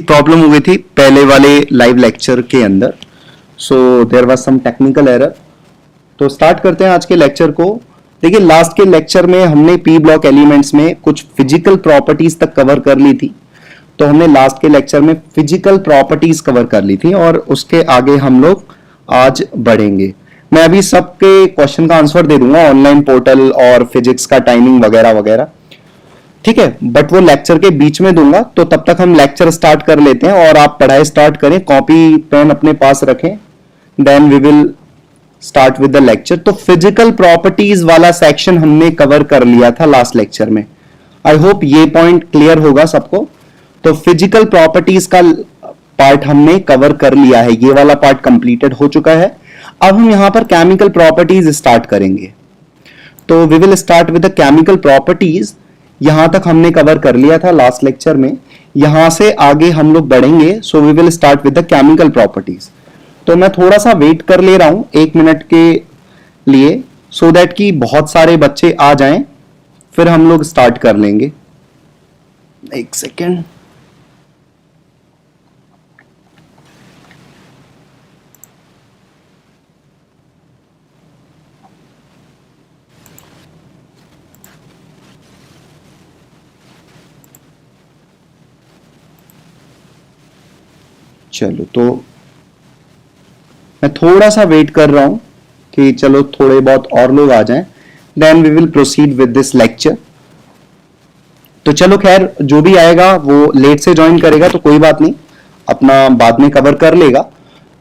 Problem हो गई थी पहले वाले लाइव लेक्चर के अंदर, so there was some technical error. तो स्टार्ट करते हैं आज के लेक्चर को। देखिए, लास्ट के लेक्चर में हमने पी ब्लॉक एलिमेंट्स में कुछ फिजिकल प्रॉपर्टीज तक कवर कर ली थी। तो हमने लास्ट के लेक्चर में फिजिकल प्रॉपर्टीज कवर कर ली थी और उसके आगे हम लोग आज बढ़ेंगे। मैं अभी सबके क्वेश्चन का आंसर दे दूंगा ऑनलाइन पोर्टल और फिजिक्स का टाइमिंग वगैरह वगैरह, ठीक है, बट वो लेक्चर के बीच में दूंगा। तो तब तक हम लेक्चर स्टार्ट कर लेते हैं और आप पढ़ाई स्टार्ट करें, कॉपी पेन अपने पास रखें, then we will start with the lecture. तो फिजिकल प्रॉपर्टीज वाला सेक्शन हमने कवर कर लिया था लास्ट लेक्चर में। आई होप ये पॉइंट क्लियर होगा सबको। तो फिजिकल प्रॉपर्टीज का पार्ट हमने कवर कर लिया है, ये वाला पार्ट कंप्लीटेड हो चुका है। अब हम यहां पर केमिकल प्रॉपर्टीज स्टार्ट करेंगे। तो we will start with the chemical properties. यहां तक हमने कवर कर लिया था लास्ट लेक्चर में, यहां से आगे हम लोग बढ़ेंगे। So we will start with the chemical properties. तो मैं थोड़ा सा वेट कर ले रहा हूं 1 मिनट के लिए, सो दैट कि बहुत सारे बच्चे आ जाएं, फिर हम लोग स्टार्ट कर लेंगे। 1 सेकेंड। चलो, तो मैं थोड़ा सा वेट कर रहा हूं कि चलो थोड़े बहुत और लोग आ जाएं, then we will proceed with this lecture. तो चलो खैर, जो भी आएगा वो लेट से ज्वाइन करेगा तो कोई बात नहीं, अपना बाद में कवर कर लेगा।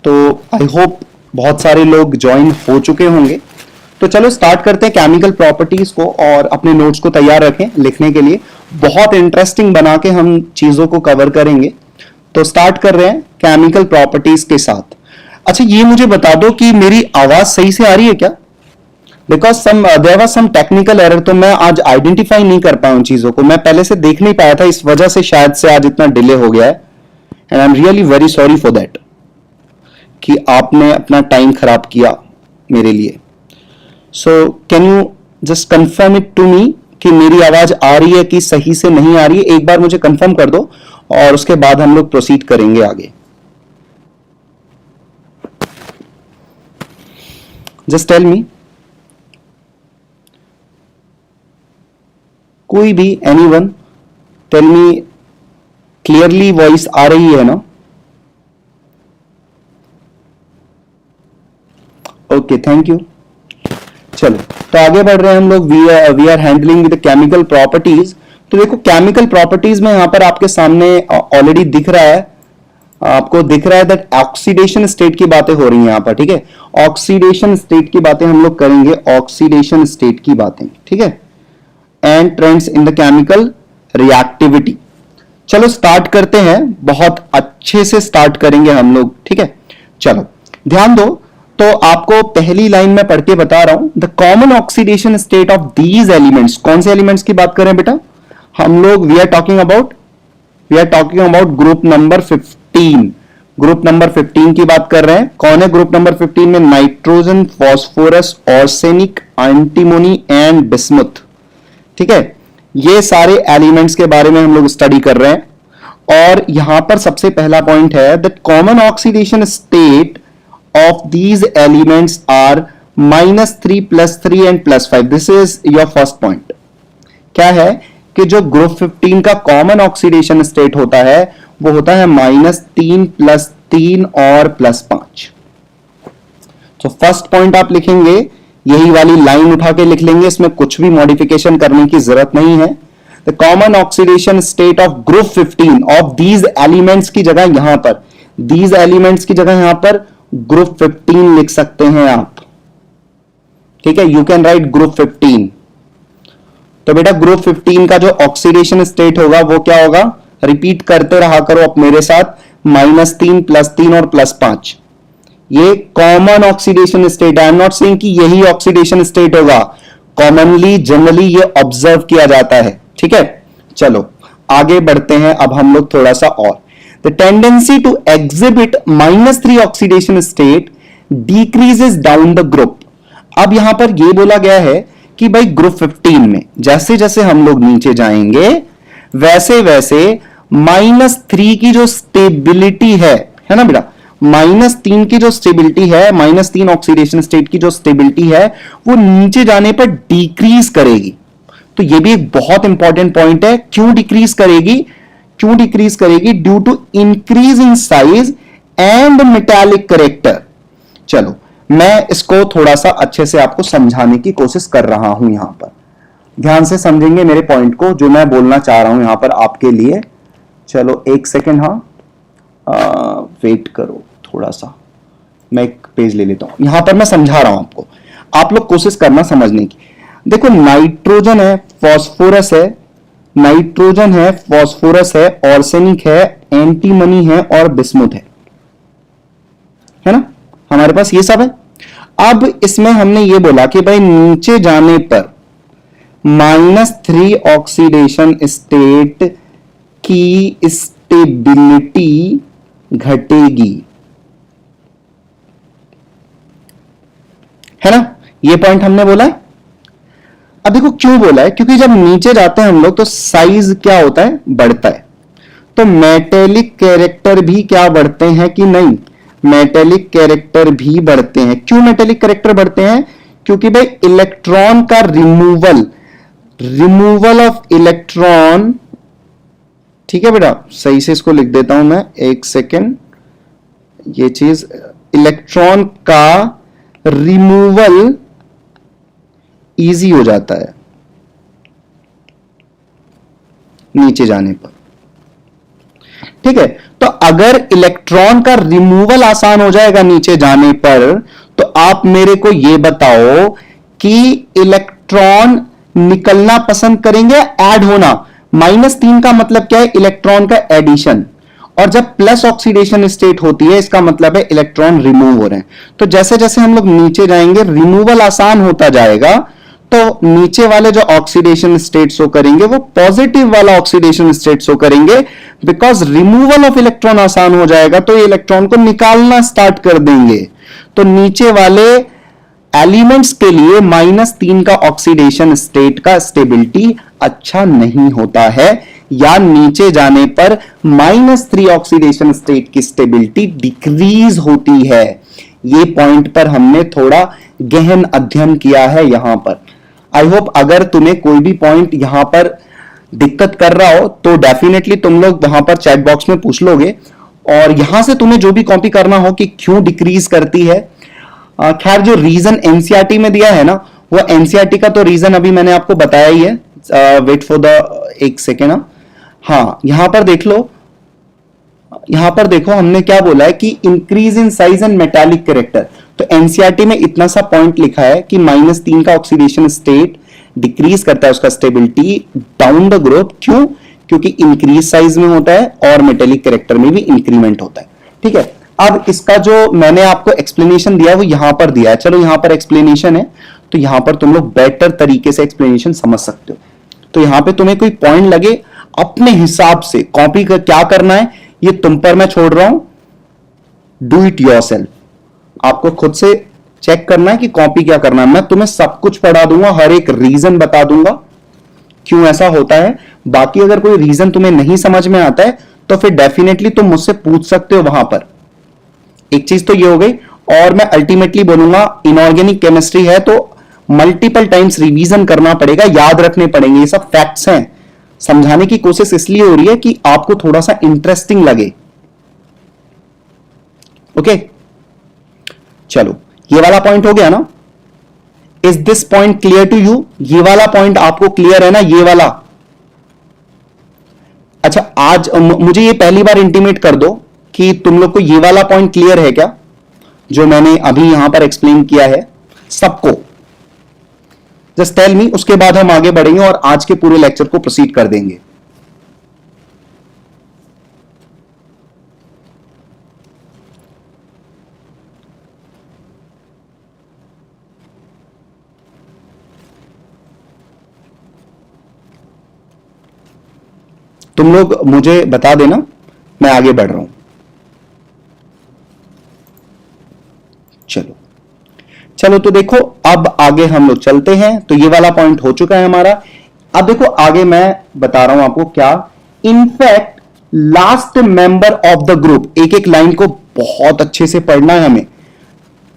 तो आई होप बहुत सारे लोग ज्वाइन हो चुके होंगे। तो चलो स्टार्ट करते हैं केमिकल प्रॉपर्टीज को, और अपने नोट्स को तैयार रखें लिखने के लिए। बहुत इंटरेस्टिंग बना के हम चीजों को कवर करेंगे। तो स्टार्ट कर रहे हैं केमिकल प्रॉपर्टीज के साथ। अच्छा, ये मुझे बता दो कि मेरी आवाज सही से आ रही है क्या? Because there was some technical error, तो मैं आज आइडेंटिफाई नहीं कर पाया उन चीजों को, मैं पहले से देख नहीं पाया था, इस वजह से शायद से आज इतना डिले हो गया है। And I am really very sorry for that कि आपने अपना टाइम खराब किया मेरे लिए। So can you just confirm it to me कि मेरी आवाज आ रही है कि सही से नहीं आ रही है? एक बार मुझे कंफर्म कर दो और उसके बाद हम लोग प्रोसीड करेंगे आगे। जस्ट टेल मी, कोई भी, anyone, tell me clearly voice आ रही है ना? Okay, thank you. चलो, तो आगे बढ़ रहे हैं हम लोग। We are handling with chemical properties. तो देखो, केमिकल प्रॉपर्टीज में यहां पर आपके सामने ऑलरेडी दिख रहा है, आपको दिख रहा है दैट ऑक्सीडेशन स्टेट की बातें हो रही हैं यहां पर, ठीक है। ऑक्सीडेशन स्टेट की बातें हम लोग करेंगे, ऑक्सीडेशन स्टेट की बातें, ठीक है। And trends in the chemical reactivity. चलो स्टार्ट करते हैं, बहुत अच्छे से स्टार्ट करेंगे हम लोग, ठीक है। चलो ध्यान दो। तो आपको पहली लाइन में पढ़ के बता रहा हूं, the common oxidation state of these elements. कौन से एलिमेंट्स की बात करें बेटा हम लोग? We are talking about group number 15। Group number 15 की बात कर रहे हैं। कौन है ग्रुप नंबर 15 में? Nitrogen, phosphorus, arsenic, antimony and bismuth, ठीक है। ये सारे एलिमेंट्स के बारे में हम लोग स्टडी कर रहे हैं। और यहां पर सबसे पहला पॉइंट है that common oxidation state of these elements are -3, +3 and +5। This is your first point. क्या है कि जो ग्रुप 15 का कॉमन ऑक्सीडेशन स्टेट होता है वो होता है -3, +3 और +5। तो फर्स्ट पॉइंट आप लिखेंगे, यही वाली लाइन उठा के लिख लेंगे, इसमें कुछ भी मॉडिफिकेशन करने की जरूरत नहीं है। The common oxidation state of group 15 of these elements की जगह यहां पर, दीज एलिमेंट्स की जगह यहां पर ग्रुप 15 लिख सकते हैं आप, ठीक है। You can right group 15। तो बेटा ग्रुप 15 का जो ऑक्सीडेशन स्टेट होगा वो क्या होगा? रिपीट करते रहा करो आप मेरे साथ, -3, +3 और +5। ये कॉमन ऑक्सीडेशन स्टेट है। आई एम नॉट सेइंग कि यही ऑक्सीडेशन स्टेट होगा, कॉमनली जनरली ये ऑब्जर्व किया जाता है, ठीक है। चलो आगे बढ़ते हैं अब हम लोग थोड़ा सा और। The tendency to exhibit -3 oxidation state decreases down the group. अब यहां पर यह बोला गया है कि भाई ग्रुप 15 में जैसे जैसे हम लोग नीचे जाएंगे वैसे वैसे -3 की जो स्टेबिलिटी है ना बेटा, -3 की जो स्टेबिलिटी है, -3 ऑक्सीडेशन स्टेट की जो स्टेबिलिटी है वो नीचे जाने पर डिक्रीज करेगी। तो ये भी एक बहुत इंपॉर्टेंट पॉइंट है। क्यों डिक्रीज करेगी? क्यों डिक्रीज करेगी? Due to increase in size and metallic character. चलो मैं इसको थोड़ा सा अच्छे से आपको समझाने की कोशिश कर रहा हूं। यहां पर ध्यान से समझेंगे मेरे पॉइंट को, जो मैं बोलना चाह रहा हूं यहां पर आपके लिए। चलो एक सेकेंड, हाँ वेट करो थोड़ा सा, मैं एक पेज ले लेता हूं। यहां पर मैं समझा रहा हूं आपको, आप लोग कोशिश करना समझने की। देखो नाइट्रोजन है, फास्फोरस है, नाइट्रोजन है, फास्फोरस है, आर्सेनिक है, एंटीमनी है और बिस्मुथ है ना, हमारे पास ये सब है। अब इसमें हमने ये बोला कि भाई नीचे जाने पर -3 ऑक्सीडेशन स्टेट की स्टेबिलिटी घटेगी, है ना, ये पॉइंट हमने बोला है। अब देखो क्यों बोला है, क्योंकि जब नीचे जाते हैं हम लोग तो साइज क्या होता है, बढ़ता है। तो मेटेलिक कैरेक्टर भी क्या बढ़ते हैं कि नहीं, मेटेलिक कैरेक्टर भी बढ़ते हैं। क्यों मेटेलिक कैरेक्टर बढ़ते हैं? क्योंकि भाई इलेक्ट्रॉन का रिमूवल ऑफ इलेक्ट्रॉन, ठीक है बेटा, सही से इसको लिख देता हूं मैं, एक सेकेंड। ये चीज, इलेक्ट्रॉन का रिमूवल इजी हो जाता है नीचे जाने पर, ठीक है। तो अगर इलेक्ट्रॉन का रिमूवल आसान हो जाएगा नीचे जाने पर, तो आप मेरे को यह बताओ कि इलेक्ट्रॉन निकलना पसंद करेंगे, ऐड होना। -3 का मतलब क्या है, इलेक्ट्रॉन का एडिशन, और जब प्लस ऑक्सीडेशन स्टेट होती है इसका मतलब है इलेक्ट्रॉन रिमूव हो रहे हैं। तो जैसे जैसे हम लोग नीचे जाएंगे रिमूवल आसान होता जाएगा, तो नीचे वाले जो ऑक्सीडेशन स्टेट शो करेंगे वो पॉजिटिव वाला ऑक्सीडेशन स्टेट शो करेंगे, बिकॉज रिमूवल ऑफ इलेक्ट्रॉन आसान हो जाएगा तो ये इलेक्ट्रॉन को निकालना स्टार्ट कर देंगे। तो नीचे वाले एलिमेंट्स के लिए -3 का ऑक्सीडेशन स्टेट का स्टेबिलिटी अच्छा नहीं होता है, या नीचे जाने पर -3 ऑक्सीडेशन स्टेट की स्टेबिलिटी डिक्रीज होती है। ये पॉइंट पर हमने थोड़ा गहन अध्ययन किया है यहां पर। आई होप अगर तुम्हें कोई भी पॉइंट यहां पर दिक्कत कर रहा हो तो डेफिनेटली तुम लोग वहां पर चैट बॉक्स में पूछ लोगे, और यहां से तुम्हें जो भी कॉपी करना हो कि क्यों डिक्रीज करती है। खैर जो रीजन एनसीईआरटी में दिया है ना, वो एनसीईआरटी का तो रीजन अभी मैंने आपको बताया ही है। वेट फॉर द एक सेकेंड। हाँ यहां पर देख लो, यहां पर देखो हमने क्या बोला है कि increase in size and metallic character. तो एनसीईआरटी में इतना सा पॉइंट लिखा है कि -3 का ऑक्सीडेशन स्टेट डिक्रीज करता है उसका स्टेबिलिटी डाउन द ग्रुप। क्यों? क्योंकि इंक्रीज साइज में होता है और मेटेलिक कैरेक्टर में भी इंक्रीमेंट होता है, ठीक है। अब इसका जो मैंने आपको एक्सप्लेनेशन दिया वो यहां पर दिया है। चलो यहां पर एक्सप्लेनेशन है, तो यहां पर तुम लोग बेटर तरीके से एक्सप्लेनेशन समझ सकते हो। तो यहां पे तुम्हें कोई पॉइंट लगे अपने हिसाब से कॉपी कर क्या करना है ये तुम पर मैं छोड़ रहा हूं, डू इट योरसेल्फ। आपको खुद से चेक करना है कि कॉपी क्या करना है। मैं तुम्हें सब कुछ पढ़ा दूंगा, हर एक रीजन बता दूंगा क्यों ऐसा होता है। बाकी अगर कोई रीजन तुम्हें नहीं समझ में आता है तो फिर डेफिनेटली तुम मुझसे पूछ सकते हो वहां पर। एक चीज तो ये हो गई, और मैं अल्टीमेटली बोलूंगा इनऑर्गेनिक केमिस्ट्री है तो मल्टीपल टाइम्स रिवीजन करना पड़ेगा, याद रखने पड़ेंगे, ये सब फैक्ट्स हैं। समझाने की कोशिश इसलिए हो रही है कि आपको थोड़ा सा इंटरेस्टिंग लगे। ओके चलो ये वाला पॉइंट हो गया ना। Is this point clear to you? ये वाला पॉइंट आपको क्लियर है ना, ये वाला? अच्छा आज मुझे ये पहली बार इंटीमेट कर दो कि तुम लोग को ये वाला पॉइंट क्लियर है क्या, जो मैंने अभी यहां पर एक्सप्लेन किया है सबको? जस्ट टेल मी, उसके बाद हम आगे बढ़ेंगे और आज के पूरे लेक्चर को प्रोसीड कर देंगे। तुम लोग मुझे बता देना, मैं आगे बढ़ रहा हूं। चलो चलो तो देखो अब आगे हम लोग चलते हैं। तो ये वाला पॉइंट हो चुका है हमारा। अब देखो आगे मैं बता रहा हूं आपको क्या, in fact last member of the group, एक एक लाइन को बहुत अच्छे से पढ़ना है हमें।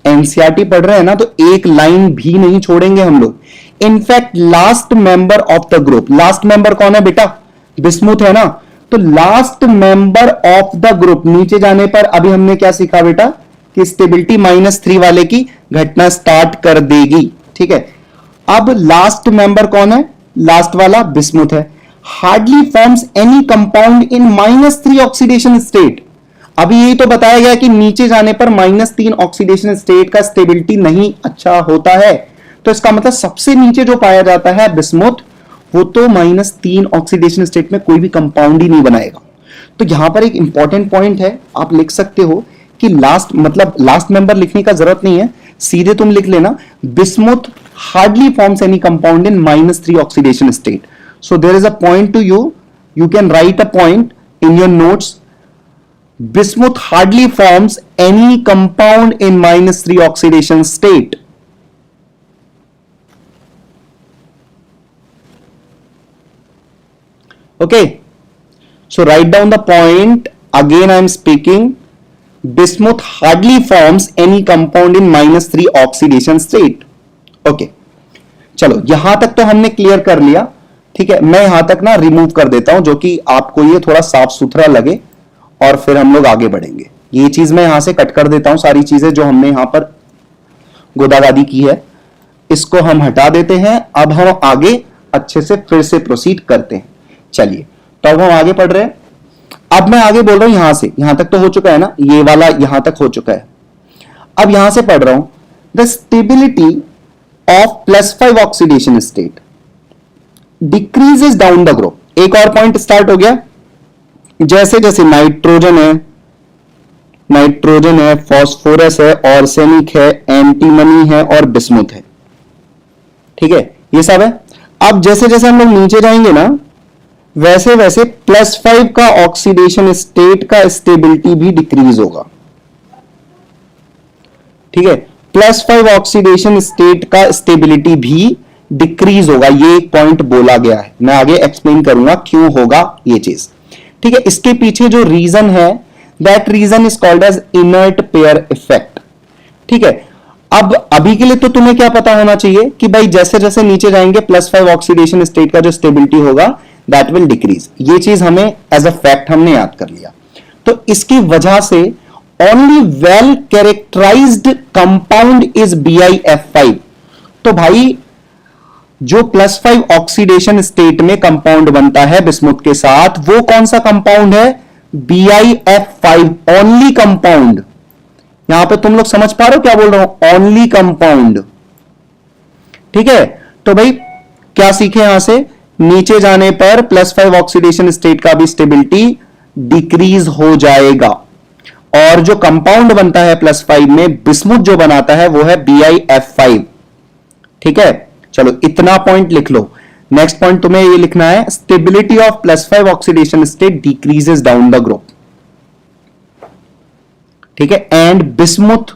एनसीईआरटी पढ़ रहे हैं ना, तो एक लाइन भी नहीं छोड़ेंगे हम लोग। In fact last member of the group, last member कौन है बेटा? बिस्मुथ है ना, तो last member of the group नीचे जाने पर अभी हमने क्या सीखा बेटा कि स्टेबिलिटी -3 वाले की घटना स्टार्ट कर देगी। ठीक है, अब लास्ट मेंबर कौन है? लास्ट वाला बिस्मुथ है। Hardly forms any compound in -3 oxidation state. अभी यही तो बताया गया कि नीचे जाने पर -3 ऑक्सीडेशन स्टेट का स्टेबिलिटी नहीं अच्छा होता है, तो इसका मतलब सबसे नीचे जो पाया जाता है बिस्मुथ, वो तो -3 ऑक्सीडेशन स्टेट में कोई भी कंपाउंड ही नहीं बनाएगा। तो यहां पर एक इंपॉर्टेंट पॉइंट है, आप लिख सकते हो कि लास्ट मतलब लास्ट मेंबर लिखने का जरूरत नहीं है, सीधे तुम लिख लेना bismuth hardly forms any compound in -3 oxidation state. So there is a point to you, you can write a point in your notes, bismuth hardly forms any compound in -3 oxidation state. Okay, so write down the point again. I am speaking, bismuth hardly forms any compound in -3 oxidation state. Okay, चलो यहां तक तो हमने clear कर लिया। ठीक है, मैं यहां तक ना रिमूव कर देता हूं, जो कि आपको ये थोड़ा साफ सुथरा लगे, और फिर हम लोग आगे बढ़ेंगे। ये चीज मैं यहां से कट कर देता हूं, सारी चीजें जो हमने यहां पर गोदागादी की है इसको हम हटा देते हैं। अब हम आगे अच्छे से फिर से प्रोसीड करते हैं। चलिए, तो अब हम आगे पढ़ रहे हैं। अब मैं आगे बोल रहा हूं यहां से, यहां तक तो हो चुका है ना, ये वाला यहां तक हो चुका है। अब यहां से पढ़ रहा हूं, the stability of +5 oxidation state decreases down the group. एक और पॉइंट स्टार्ट हो गया, जैसे जैसे नाइट्रोजन है, फास्फोरस है, आर्सेनिक है, एंटीमनी है और बिस्मुथ है। ठीक है, ये सब है। अब जैसे जैसे हम लोग नीचे जाएंगे ना, वैसे वैसे +5 का ऑक्सीडेशन स्टेट का स्टेबिलिटी भी डिक्रीज होगा। ठीक है, +5 ऑक्सीडेशन स्टेट का स्टेबिलिटी भी डिक्रीज होगा, ये एक पॉइंट बोला गया है। मैं आगे एक्सप्लेन करूंगा क्यों होगा ये चीज। ठीक है, इसके पीछे जो रीजन है, that reason is called as inert pair effect. ठीक है, अब अभी के लिए तो तुम्हें क्या पता होना चाहिए कि भाई जैसे जैसे नीचे जाएंगे +5 ऑक्सीडेशन स्टेट का जो स्टेबिलिटी होगा दैट विल डिक्रीज। ये चीज हमें एज अ फैक्ट हमने याद कर लिया। तो इसकी वजह से only well characterized compound is BiF5। तो भाई जो +5 ऑक्सीडेशन स्टेट में कंपाउंड बनता है बिस्मुथ के साथ, वो कौन सा कंपाउंड है? BiF5 only compound. यहां पे तुम लोग समझ पा रहे हो क्या बोल रहा हूं? Only compound. ठीक है, तो भाई क्या सीखे यहां से? नीचे जाने पर +5 ऑक्सीडेशन स्टेट का भी स्टेबिलिटी डिक्रीज हो जाएगा, और जो कंपाउंड बनता है +5 में बिस्मुथ जो बनाता है वो है BiF5। ठीक है, चलो इतना पॉइंट लिख लो। नेक्स्ट पॉइंट तुम्हें ये लिखना है, stability of +5 oxidation state decreases down the group. ठीक है, and bismuth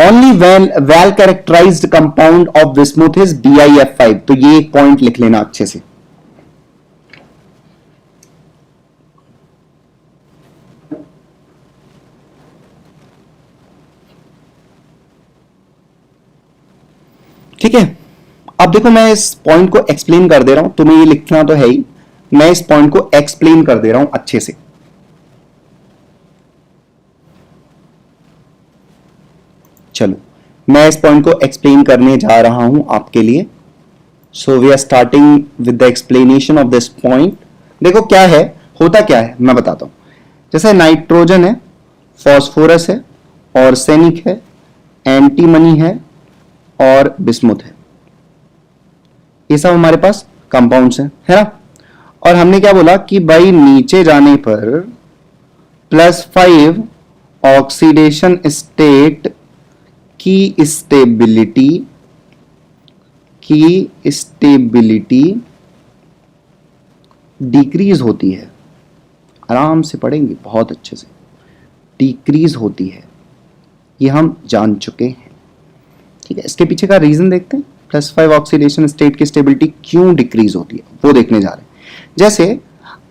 only well characterized compound of bismuth is BiF5। तो ये एक पॉइंट लिख लेना अच्छे से। ठीक है, अब देखो मैं इस पॉइंट को एक्सप्लेन कर दे रहा हूं, तुम्हें ये लिखना तो है ही, मैं इस पॉइंट को एक्सप्लेन कर दे रहा हूं अच्छे से। चलो मैं इस पॉइंट को एक्सप्लेन करने जा रहा हूं आपके लिए। So we are starting with the explanation of this point. देखो क्या है, होता क्या है मैं बताता हूं। जैसे नाइट्रोजन है, फास्फोरस है, आर्सेनिक है, एंटीमनी है और बिस्मुथ है, ये सब हमारे पास कंपाउंड्स हैं, है ना। और हमने क्या बोला कि भाई नीचे जाने पर +5 ऑक्सीडेशन स्टेट की स्टेबिलिटी डिक्रीज होती है। आराम से पढ़ेंगे, बहुत अच्छे से। डिक्रीज होती है, ये हम जान चुके हैं। ठीक है, इसके पीछे का रीजन देखते हैं, +5 ऑक्सीडेशन स्टेट की स्टेबिलिटी क्यों डिक्रीज होती है वो देखने जा रहे हैं। जैसे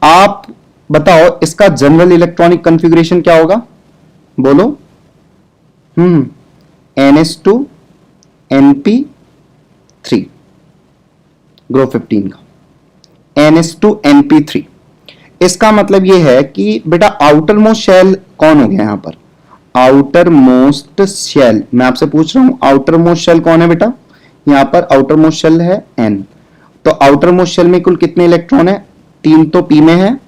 आप बताओ इसका जनरल इलेक्ट्रॉनिक कॉन्फ़िगरेशन क्या होगा, बोलो। NH2 NP3, ग्रुप 15 का NH2 NP3। इसका मतलब यह है कि बेटा आउटर मोस्ट शेल कौन हो गया यहां पर, आउटर मोस्ट शेल। मैं आपसे पूछ रहा हूं आउटर मोस्ट शेल कौन है बेटा, यहां पर आउटर मोस्ट शेल है N। तो आउटर मोस्ट शेल में कुल कितने इलेक्ट्रॉन है, 3 तो P में है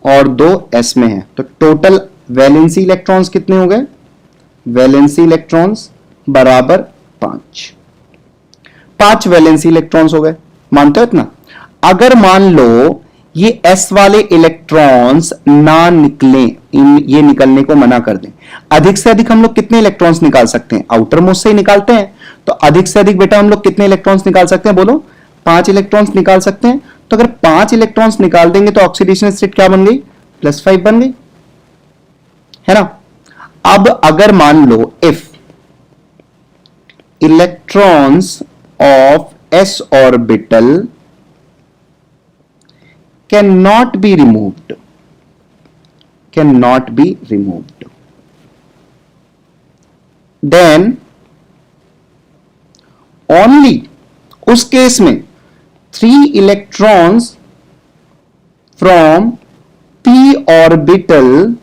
और 2 S में है। तो टोटल वैलेंसी इलेक्ट्रॉन्स कितने हो गए, वैलेंसी इलेक्ट्रॉन्स बराबर 5 वैलेंसी इलेक्ट्रॉन्स हो गए। मानते हो इतना। अगर मान लो ये S वाले इलेक्ट्रॉन्स ना निकलें, ये निकलने को मना कर दें, अधिक से अधिक हम लोग कितने इलेक्ट्रॉन्स निकाल सकते हैं, आउटर मोस्ट से ही निकालते हैं। तो अधिक से अधिक बेटा हम लोग कितने इलेक्ट्रॉन्स निकाल सकते हैं, बोलो 5 इलेक्ट्रॉन्स निकाल सकते हैं। तो अगर 5 इलेक्ट्रॉन्स निकाल देंगे तो ऑक्सीडेशन स्टेट क्या बन गई, +5 बन गई, है ना। अब अगर मान लो if electrons of s orbital cannot be removed, then only उस केस में 3 electrons from p orbital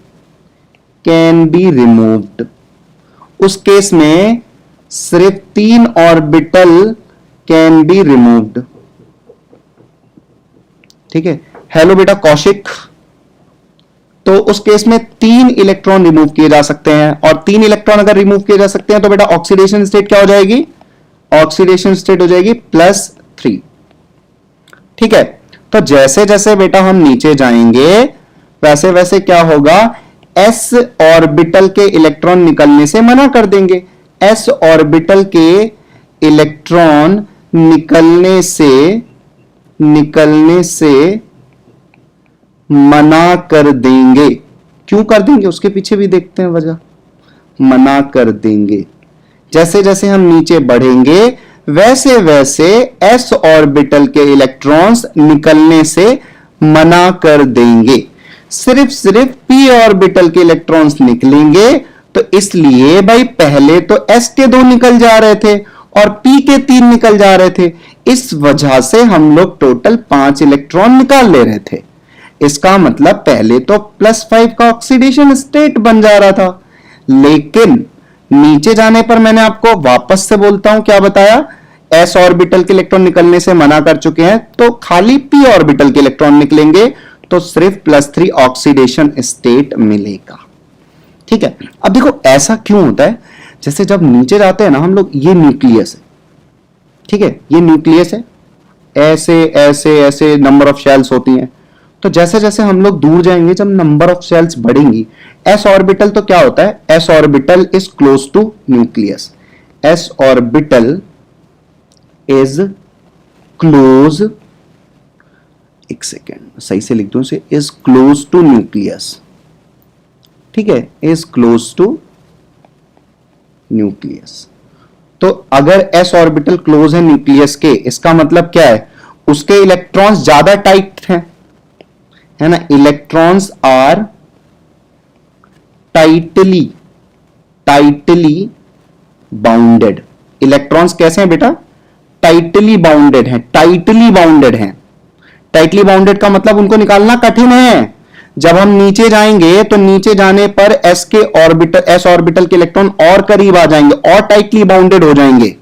can be removed। उस केस में सिर्फ 3 ऑर्बिटल कैन बी रिमूव्ड। ठीक है, हेलो बेटा कौशिक। तो उस केस में 3 इलेक्ट्रॉन रिमूव किए जा सकते हैं, और 3 इलेक्ट्रॉन अगर रिमूव किए जा सकते हैं तो बेटा ऑक्सीडेशन स्टेट क्या हो जाएगी, ऑक्सीडेशन स्टेट हो जाएगी +3। ठीक है, तो जैसे जैसे बेटा हम नीचे जाएंगे वैसे वैसे क्या होगा, s ऑर्बिटल के इलेक्ट्रॉन निकलने से मना कर देंगे। s ऑर्बिटल के इलेक्ट्रॉन निकलने से मना कर देंगे। क्यों कर देंगे, उसके पीछे भी देखते हैं वजह। मना कर देंगे, जैसे जैसे हम नीचे बढ़ेंगे वैसे वैसे s ऑर्बिटल के इलेक्ट्रॉन्स निकलने से मना कर देंगे। सिर्फ p ऑर्बिटल के इलेक्ट्रॉन्स निकलेंगे। तो इसलिए भाई पहले तो s के 2 निकल जा रहे थे और p के 3 निकल जा रहे थे, इस वजह से हम लोग टोटल 5 इलेक्ट्रॉन निकाल ले रहे थे। इसका मतलब पहले तो +5 का ऑक्सीडेशन स्टेट बन जा रहा था, लेकिन नीचे जाने पर मैंने आपको वापस से बोलता हूं क्या बताया, s ऑर्बिटल के इलेक्ट्रॉन निकलने से मना कर चुके हैं, तो खाली p ऑर्बिटल के इलेक्ट्रॉन निकलेंगे तो सिर्फ +3 ऑक्सीडेशन स्टेट मिलेगा। ठीक है, अब देखो ऐसा क्यों होता है, जैसे जब नीचे जाते हैं ना हम लोग, ये न्यूक्लियस है, ठीक है, ये न्यूक्लियस है, ऐसे ऐसे ऐसे नंबर ऑफ शेल्स होती हैं। तो जैसे जैसे हम लोग दूर जाएंगे, जब नंबर ऑफ शेल्स बढ़ेंगी, s ऑर्बिटल तो क्या होता है, s orbital is close to nucleus, s orbital is close, एक सेकेंड सही से लिख दूं इसे, इज क्लोज टू न्यूक्लियस। ठीक है, इज क्लोज टू न्यूक्लियस। तो अगर s ऑर्बिटल क्लोज है न्यूक्लियस के, इसका मतलब क्या है, उसके इलेक्ट्रॉन्स ज्यादा टाइट हैं, है ना। Electrons are tightly bounded. Electrons कैसे हैं बेटा, टाइटली बाउंडेड हैं, टाइटली बाउंडेड का मतलब उनको निकालना कठिन है। जब हम नीचे जाएंगे तो नीचे जाने पर s ऑर्बिटल के इलेक्ट्रॉन और करीब आ जाएंगे और टाइटली बाउंडेड हो जाएंगे,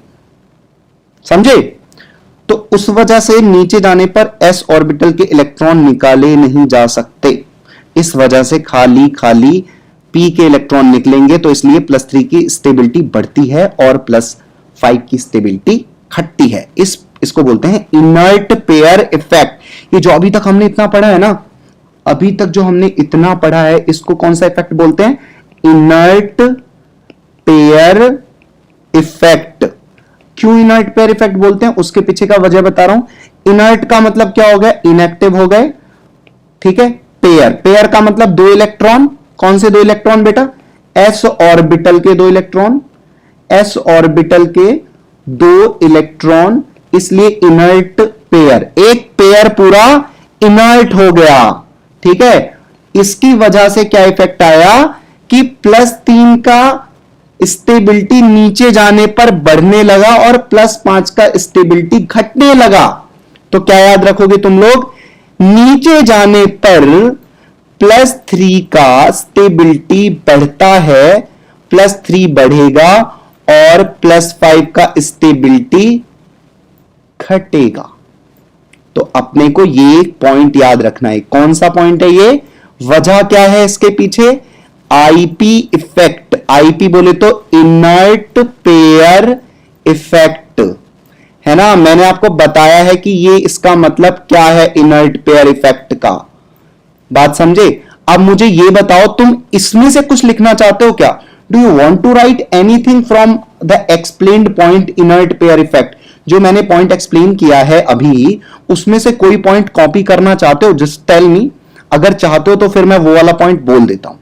समझे। तो उस वजह से नीचे जाने पर s ऑर्बिटल के इलेक्ट्रॉन निकाले नहीं जा सकते, इस वजह से खाली p के इलेक्ट्रॉन निकलेंगे। तो इसलिए +3 की स्टेबिलिटी बढ़ती है और +5 की स्टेबिलिटी घटती है। इसको बोलते हैं इनर्ट पेयर इफेक्ट। ये जो अभी तक हमने इतना पढ़ा है ना, अभी तक जो हमने इतना पढ़ा है, इसको कौन सा इफेक्ट बोलते हैं, इनर्ट पेयर इफेक्ट। क्यों इनर्ट पेयर इफेक्ट बोलते हैं, उसके पीछे का वजह बता रहा हूं। इनर्ट का मतलब क्या हो गया, इनएक्टिव हो गए, ठीक है। पेयर का मतलब 2 इलेक्ट्रॉन, कौन से 2 इलेक्ट्रॉन बेटा, s ऑर्बिटल के 2 इलेक्ट्रॉन, s ऑर्बिटल के 2 इलेक्ट्रॉन, इसलिए इनर्ट पेयर, एक पेयर पूरा इनर्ट हो गया, ठीक है। इसकी वजह से क्या इफेक्ट आया कि +3 का स्टेबिलिटी नीचे जाने पर बढ़ने लगा और +5 का स्टेबिलिटी घटने लगा। तो क्या याद रखोगे तुम लोग, नीचे जाने पर +3 का स्टेबिलिटी बढ़ता है, +3 बढ़ेगा और +5 का स्टेबिलिटी घटेगा। तो अपने को ये पॉइंट याद रखना है। कौन सा पॉइंट है ये, वजह क्या है इसके पीछे, आईपी इफेक्ट। आईपी बोले तो इनर्ट पेयर इफेक्ट, है ना। मैंने आपको बताया है कि ये इसका मतलब क्या है, इनर्ट पेयर इफेक्ट का। बात समझे। अब मुझे ये बताओ, तुम इसमें से कुछ लिखना चाहते हो क्या? Do you want to write anything from the explained point inert pair effect? जो मैंने पॉइंट एक्सप्लेन किया है अभी, उसमें से कोई पॉइंट कॉपी करना चाहते हो? Just tell me. अगर चाहते हो तो फिर मैं वो वाला पॉइंट बोल देता हूं।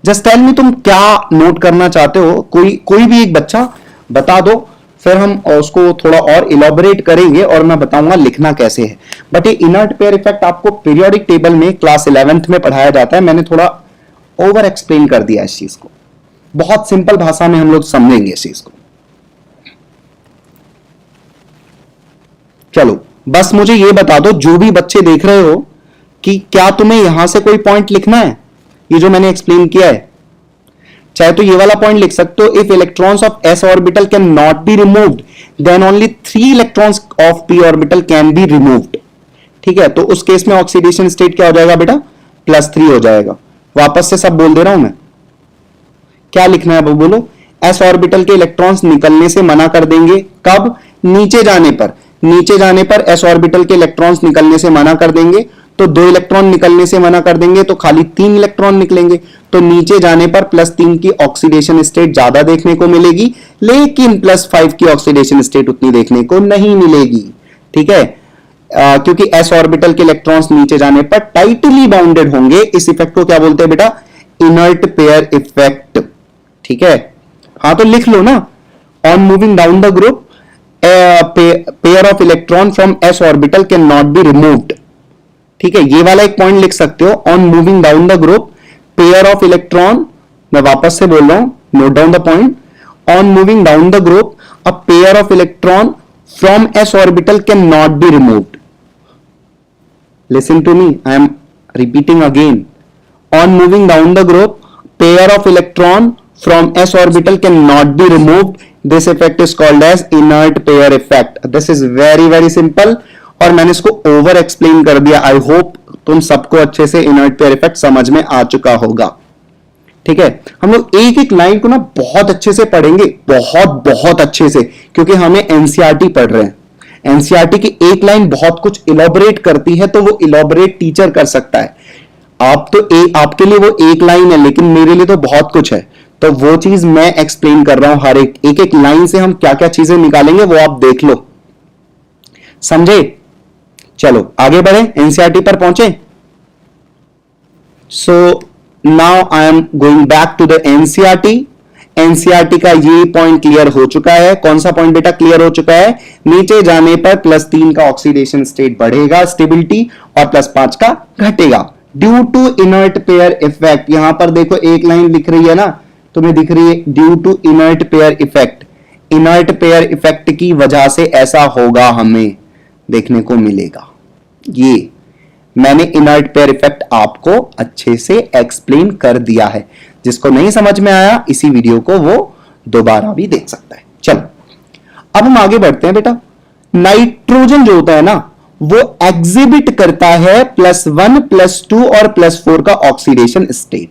जस्ट टेल मी, तुम क्या नोट करना चाहते हो? कोई भी एक बच्चा बता दो, फिर हम उसको थोड़ा और इलॉबरेट करेंगे और मैं बताऊंगा लिखना कैसे है। बट ये इनर्ट पेयर इफेक्ट आपको पीरियोडिक टेबल में क्लास 11th में पढ़ाया जाता है। मैंने थोड़ा ओवर एक्सप्लेन कर दिया इस चीज को, बहुत सिंपल भाषा में हम लोग समझेंगे इस चीज को। चलो बस मुझे ये बता दो, जो भी बच्चे देख रहे हो, कि क्या तुम्हें यहां से कोई पॉइंट लिखना है, ये जो मैंने एक्सप्लेन किया है। चाहे तो ये वाला पॉइंट लिख सकते हो, if electrons of s orbital can not be removed then only 3 electrons of p orbital can be removed. ठीक है, तो उस केस में ऑक्सीडेशन स्टेट क्या हो जाएगा बेटा, +3 हो जाएगा। वापस से सब बोल दे रहा हूं मैं, क्या लिखना है वो बोलो। s ऑर्बिटल के इलेक्ट्रॉन्स निकलने से मना कर देंगे, कब, नीचे जाने पर। नीचे जाने पर s ऑर्बिटल के इलेक्ट्रॉन्स निकलने से मना कर देंगे, तो 2 इलेक्ट्रॉन निकलने से मना कर देंगे तो खाली 3 इलेक्ट्रॉन निकलेंगे। तो नीचे जाने पर +3 की ऑक्सीडेशन स्टेट ज्यादा देखने को मिलेगी, लेकिन +5 की ऑक्सीडेशन स्टेट उतनी देखने को नहीं मिलेगी। ठीक है, क्योंकि s ऑर्बिटल के इलेक्ट्रॉन्स नीचे जाने पर टाइटली बाउंडेड होंगे। इस इफेक्ट को क्या बोलते हैं बेटा, इनर्ट पेयर इफेक्ट। ठीक है, हाँ तो लिख लो ना, on moving down the group pair of electron from s orbital can not be removed. ठीक है, ये वाला एक पॉइंट लिख सकते हो, on moving down the group pair of electron. मैं वापस से बोल रहा हूं, note down the point, on moving down the group a pair of electron from s orbital can not be removed. Listen to me, I am repeating again, on moving down the group pair of electron from s orbital cannot be removed. This effect is called as inert pair effect. This is very simple और मैंने इसको over explain कर दिया। I hope तुम सबको अच्छे से inert pair effect समझ में आ चुका होगा। ठीक है, हम लोग एक एक लाइन को ना बहुत अच्छे से पढ़ेंगे, बहुत अच्छे से, क्योंकि हमें एनसीईआरटी पढ़ रहे हैं। एनसीईआरटी की एक लाइन बहुत कुछ इलॉबरेट करती है, तो वो इलॉबरेट टीचर कर सकता है। आपके लिए वो एक लाइन है, लेकिन मेरे लिए तो बहुत कुछ है। तो वो चीज मैं एक्सप्लेन कर रहा हूं, हर एक लाइन से हम क्या क्या चीजें निकालेंगे वो आप देख लो, समझे। चलो आगे बढ़े, एनसीईआरटी पर पहुंचे। So now I am going back to the NCERT. NCERT का ये पॉइंट क्लियर हो चुका है। कौन सा पॉइंट बेटा क्लियर हो चुका है, नीचे जाने पर +3 का ऑक्सीडेशन स्टेट बढ़ेगा स्टेबिलिटी, और +5 का घटेगा due to inert pair effect. यहां पर देखो एक लाइन लिख रही है ना, तुम्हें दिख रही है, due to inert pair effect. Inert pair effect की वजह से ऐसा होगा, हमें देखने को मिलेगा। ये मैंने इनर्ट पेयर इफेक्ट आपको अच्छे से एक्सप्लेन कर दिया है। जिसको नहीं समझ में आया, इसी वीडियो को वो दोबारा भी देख सकता है। चलो अब हम आगे बढ़ते हैं बेटा। नाइट्रोजन जो होता है ना, वो एग्जिबिट करता है +1, +2 और +4 का ऑक्सीडेशन स्टेट।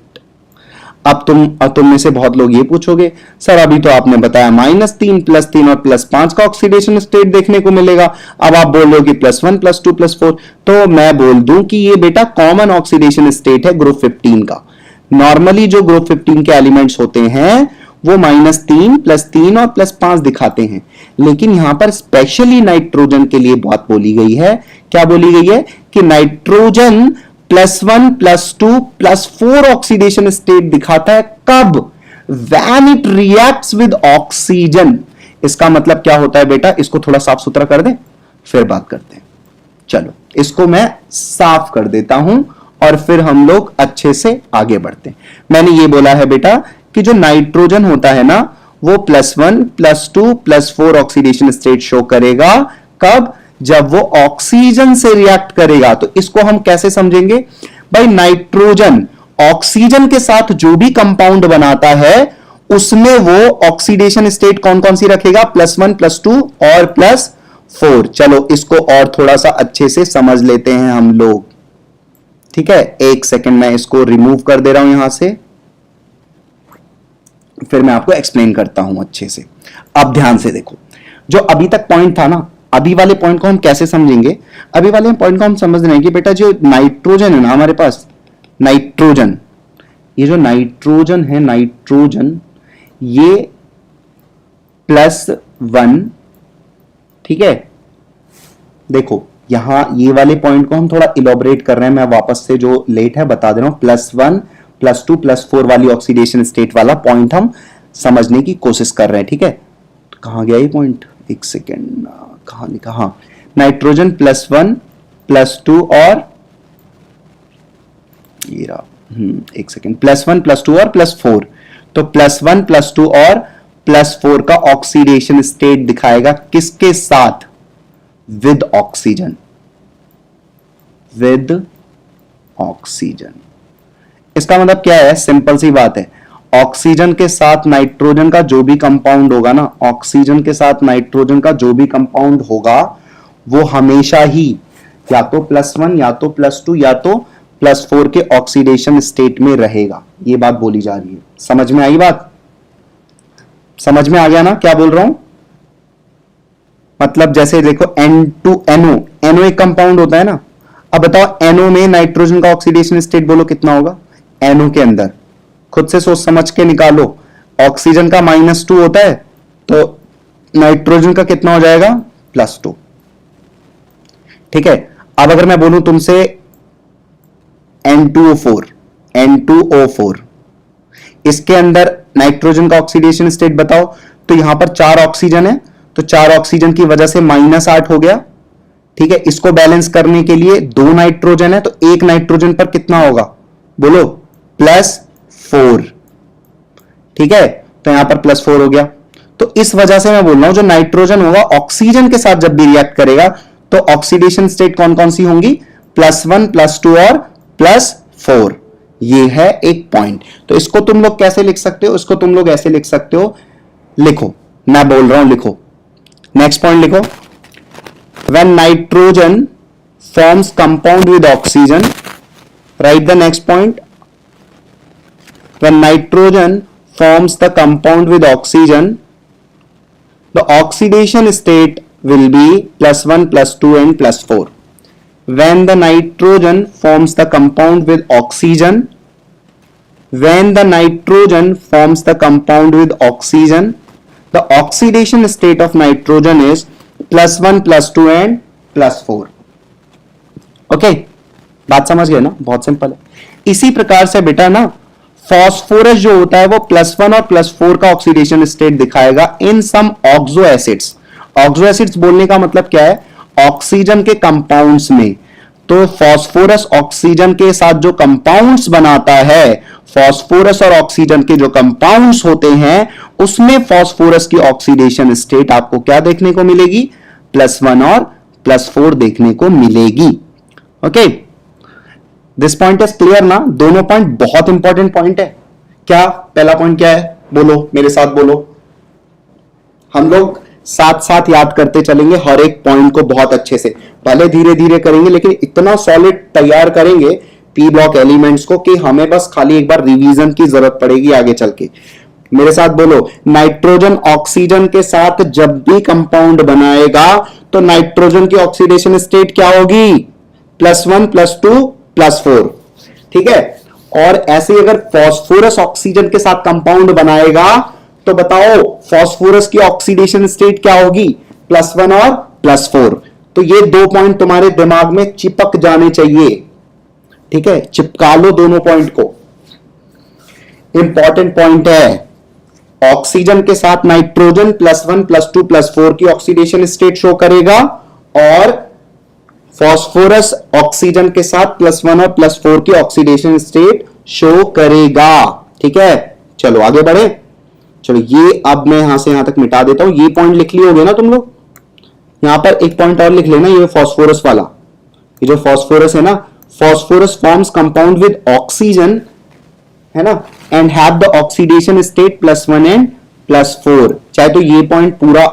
अब तुम में से बहुत लोग ये पूछोगे, सर अभी तो आपने बताया -3, +3 और +5 का ऑक्सीडेशन स्टेट देखने को मिलेगा, अब आप बोल रहे हो कि +1, +2, +4। तो मैं बोल दूं कि ये बेटा कॉमन ऑक्सीडेशन स्टेट है ग्रुप 15 का। नॉर्मली जो ग्रुप 15 के एलिमेंट्स होते हैं वो -3, +3 और +5 दिखाते हैं, लेकिन यहां पर स्पेशली नाइट्रोजन के लिए बात बोली गई है। क्या बोली गई है कि नाइट्रोजन +1, +2, +4 ऑक्सीडेशन स्टेट दिखाता है, कब, when it reacts with oxygen. इसका मतलब क्या होता है बेटा, इसको थोड़ा साफ सुथरा कर दें फिर बात करते हैं। चलो इसको मैं साफ कर देता हूं और फिर हम लोग अच्छे से आगे बढ़ते हैं। मैंने ये बोला है बेटा कि जो नाइट्रोजन होता है ना वो +1 +2 +4 ऑक्सीडेशन स्टेट शो करेगा। कब? जब वो ऑक्सीजन से रिएक्ट करेगा। तो इसको हम कैसे समझेंगे भाई? नाइट्रोजन ऑक्सीजन के साथ जो भी कंपाउंड बनाता है उसमें वो ऑक्सीडेशन स्टेट कौन कौन सी रखेगा? +1 +2 और +4। चलो इसको और थोड़ा सा अच्छे से समझ लेते हैं हम लोग। ठीक है, एक सेकंड मैं इसको रिमूव कर दे रहा हूं यहां से, फिर मैं आपको एक्सप्लेन करता हूं अच्छे से। अब ध्यान से देखो, जो अभी तक पॉइंट था ना, अभी वाले पॉइंट को हम कैसे समझेंगे? अभी वाले पॉइंट को हम समझ रहे हैं कि बेटा जो नाइट्रोजन है ना हमारे पास, नाइट्रोजन, ये जो नाइट्रोजन है, नाइट्रोजन ये +1, ठीक है। देखो यहां ये वाले पॉइंट को हम थोड़ा इलॉबरेट कर रहे हैं, मैं वापस से जो लेट है बता दे रहा हूं। +1 +2 +4 वाली ऑक्सीडेशन स्टेट वाला पॉइंट हम समझने की कोशिश कर रहे हैं, ठीक है। तो कहां गया ये पॉइंट? एक सेकेंड, कहां लिखा? हाँ, नाइट्रोजन +1 +2 और ये रहा, एक सेकेंड, +1 +2 और +4। तो +1 +2 और +4 का ऑक्सीडेशन स्टेट दिखाएगा किसके साथ? With oxygen, with oxygen. इसका मतलब क्या है? सिंपल सी बात है, ऑक्सीजन के साथ नाइट्रोजन का जो भी कंपाउंड होगा ना, ऑक्सीजन के साथ नाइट्रोजन का जो भी कंपाउंड होगा वो हमेशा ही या तो +1 या तो +2 या तो +4 के ऑक्सीडेशन स्टेट में रहेगा। ये बात बोली जा रही है। समझ में आई बात? समझ में आ गया ना क्या बोल रहा हूं? मतलब जैसे देखो N2NO, NO एक कंपाउंड होता है ना। अब बताओ NO में नाइट्रोजन का ऑक्सीडेशन स्टेट बोलो कितना होगा? NO के अंदर खुद से सोच समझ के निकालो। ऑक्सीजन का -2 होता है तो नाइट्रोजन का कितना हो जाएगा? +2, ठीक है। अब अगर मैं बोलूं तुमसे N2O4, N2O4, इसके अंदर नाइट्रोजन का ऑक्सीडेशन स्टेट बताओ। तो यहां पर 4 ऑक्सीजन है, तो 4 ऑक्सीजन की वजह से -8 हो गया, ठीक है। इसको बैलेंस करने के लिए 2 नाइट्रोजन है, तो एक नाइट्रोजन पर कितना होगा बोलो? +4, ठीक है। तो यहां पर +4 हो गया। तो इस वजह से मैं बोल रहा हूं जो नाइट्रोजन होगा ऑक्सीजन के साथ जब भी रिएक्ट करेगा तो ऑक्सीडेशन स्टेट कौन कौन सी होंगी? +1 +2 और +4। ये है एक पॉइंट। तो इसको तुम लोग कैसे लिख सकते हो? इसको तुम लोग ऐसे लिख सकते हो, लिखो, मैं बोल रहा हूं लिखो। नेक्स्ट पॉइंट लिखो, when nitrogen forms compound with oxygen, write the next point, when nitrogen forms the compound with oxygen, the oxidation state will be +1 +2 and +4. When the nitrogen forms the compound with oxygen, when the nitrogen forms the compound with oxygen, the oxidation state of nitrogen is +1 +2 and +4। Okay, बात समझ गए ना? बहुत simple है। इसी प्रकार से बेटा ना फास्फोरस जो होता है वो +1 और +4 का ऑक्सीडेशन स्टेट दिखाएगा इन सम ऑक्सो एसिड्स। ऑक्सो एसिड्स बोलने का मतलब क्या है? ऑक्सीजन के कंपाउंड्स में। तो फास्फोरस ऑक्सीजन के साथ जो कंपाउंड्स बनाता है, फास्फोरस और ऑक्सीजन के जो कंपाउंड्स होते हैं उसमें फास्फोरस की ऑक्सीडेशन स्टेट आपको क्या देखने को मिलेगी? +1 और +4 देखने को मिलेगी। Okay, this point is clear ना? दोनों पॉइंट बहुत इंपॉर्टेंट पॉइंट है। क्या पहला पॉइंट क्या है? बोलो, मेरे साथ बोलो। हम लोग साथ साथ याद करते चलेंगे हर एक पॉइंट को बहुत अच्छे से। पहले धीरे धीरे करेंगे लेकिन इतना सॉलिड तैयार करेंगे पी ब्लॉक एलिमेंट्स को कि हमें बस खाली एक बार रिवीजन की जरूरत पड़ेगी आगे चल के। मेरे साथ बोलो, नाइट्रोजन ऑक्सीजन के साथ जब भी कंपाउंड बनाएगा तो नाइट्रोजन की ऑक्सीडेशन स्टेट क्या होगी? +1 +2 +4, ठीक है। और ऐसे अगर फास्फोरस ऑक्सीजन के साथ कंपाउंड बनाएगा तो बताओ फास्फोरस की ऑक्सीडेशन स्टेट क्या होगी? +1 और +4। तो ये 2 पॉइंट तुम्हारे दिमाग में चिपक जाने चाहिए, ठीक है। चिपका लो दोनों पॉइंट को, इंपॉर्टेंट पॉइंट है। ऑक्सीजन के साथ नाइट्रोजन +1 +2 +4 की ऑक्सीडेशन स्टेट शो करेगा और फॉस्फोरस ऑक्सीजन के साथ +1 और +4 की ऑक्सीडेशन स्टेट शो करेगा। ठीक है, चलो आगे बढ़े। चलो ये अब मैं यहां से यहां तक मिटा देता हूं। ये पॉइंट लिख लिए होगे ना तुम लोग। यहां पर एक पॉइंट और लिख लेना, ये फॉस्फोरस वाला, ये जो फॉस्फोरस है ना, phosphorus forms compound with oxygen, है ना, and have the oxidation state +1 and +4। चाहे तो ये पॉइंट पूरा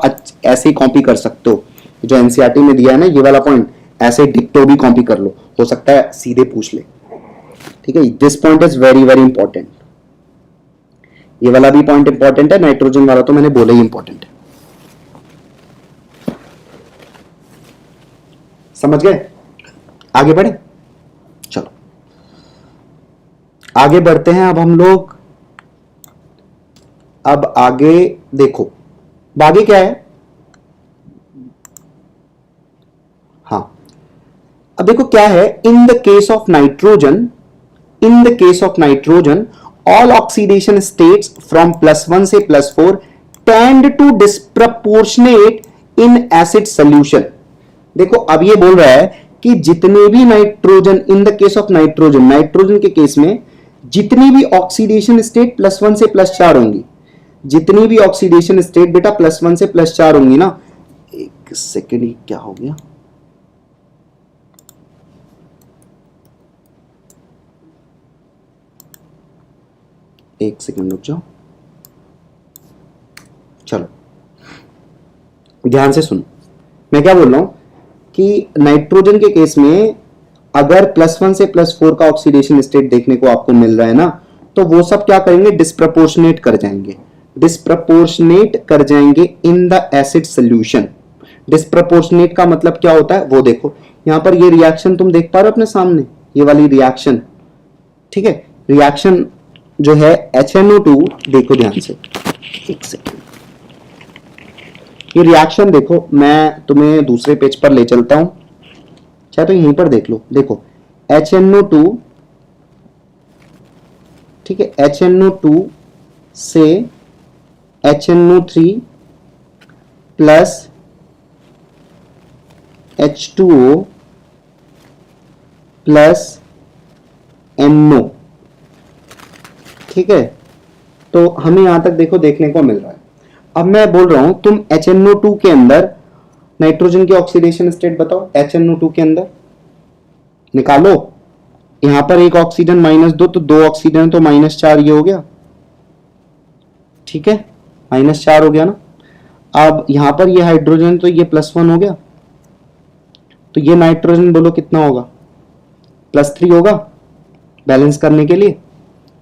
ऐसे ही कॉपी कर सकते हो, जो एनसीईआरटी में दिया है ना ये वाला पॉइंट, ऐसे डिक्टो भी कॉपी कर लो, हो सकता है सीधे पूछ ले। ठीक है, this point is very very important. ये वाला भी पॉइंट इंपॉर्टेंट है, नाइट्रोजन वाला तो मैंने बोला ही इंपॉर्टेंट है। समझ गए? आगे बढ़े, चलो आगे बढ़ते हैं। अब हम लोग अब आगे देखो, आगे क्या है। हाँ, अब देखो क्या है, in the case of nitrogen, in the case of nitrogen all oxidation states from +1 से +4 tend to disproportionate in acid solution। देखो अब ये बोल रहा है कि जितने भी nitrogen, in the case of nitrogen, nitrogen के केस में जितनी भी ऑक्सीडेशन स्टेट +1 से +4 होंगी, जितनी भी ऑक्सीडेशन स्टेट बेटा +1 से +4 होंगी ना, एक सेकेंड, ये क्या हो गया, एक सेकंड रुक जाओ, चलो ध्यान से सुनो। मैं क्या बोल रहा हूं कि नाइट्रोजन के केस में अगर +1 से +4 का ऑक्सीडेशन स्टेट देखने को आपको मिल रहा है ना, तो वो सब क्या करेंगे, डिस्प्रपोर्शनेट कर जाएंगे, डिस्प्रपोर्शनेट कर जाएंगे in the acid solution. Disproportionate का मतलब क्या होता है वो देखो, यहां पर ये रिएक्शन तुम देख पा रहे हो अपने सामने, ये वाली रिएक्शन। ठीक है, रिएक्शन जो है HNO2, देखो ध्यान से, एक सेकेंड, ये रिएक्शन देखो, मैं तुम्हें दूसरे पेज पर ले चलता हूं, चाहे तो यहीं पर देख लो। देखो HNO2, ठीक है, HNO2 से HNO3 plus H2O plus NO। ठीक है, तो हमें यहां तक देखो देखने को मिल रहा है। अब मैं बोल रहा हूं तुम HNO2 के अंदर नाइट्रोजन की ऑक्सीडेशन स्टेट बताओ, HNO2 के अंदर निकालो। यहां पर एक ऑक्सीजन -2, तो 2 ऑक्सीजन तो -4, ये हो गया। ठीक है, -4 हो गया ना। अब यहां पर ये हाइड्रोजन, तो ये +1 हो गया, तो ये नाइट्रोजन बोलो कितना होगा, +3 होगा बैलेंस करने के लिए।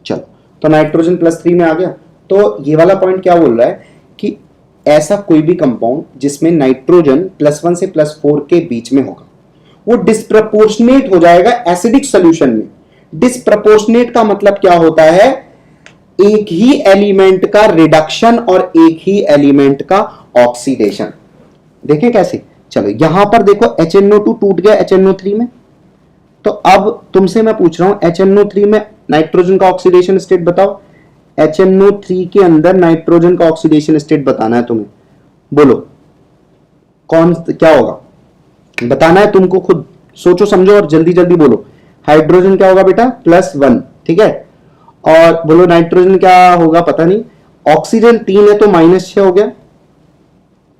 चलो, तो नाइट्रोजन +3 में आ गया। तो ये वाला पॉइंट क्या बोल रहा है कि ऐसा कोई भी कंपाउंड जिसमें नाइट्रोजन +1 से +4 के बीच में होगा, वो डिस्प्रपोर्शनेट हो जाएगा एसिडिक सॉल्यूशन में। डिस्प्रपोर्शनेट का मतलब क्या होता है, एक ही एलिमेंट का रिडक्शन और एक ही एलिमेंट का ऑक्सीडेशन। देखें कैसे, चलो यहां पर देखो HNO2 टूट गया HNO3 में, तो अब तुमसे मैं पूछ रहा हूं HNO3 में नाइट्रोजन का ऑक्सीडेशन स्टेट बताओ। HNO3 के अंदर नाइट्रोजन का ऑक्सीडेशन स्टेट बताना है तुम्हें, बोलो कौन क्या होगा, बताना है तुमको, खुद सोचो समझो और जल्दी जल्दी बोलो। हाइड्रोजन क्या होगा बेटा, +1, ठीक है, और बोलो नाइट्रोजन क्या होगा, पता नहीं। ऑक्सीजन 3 है तो -6 हो गया।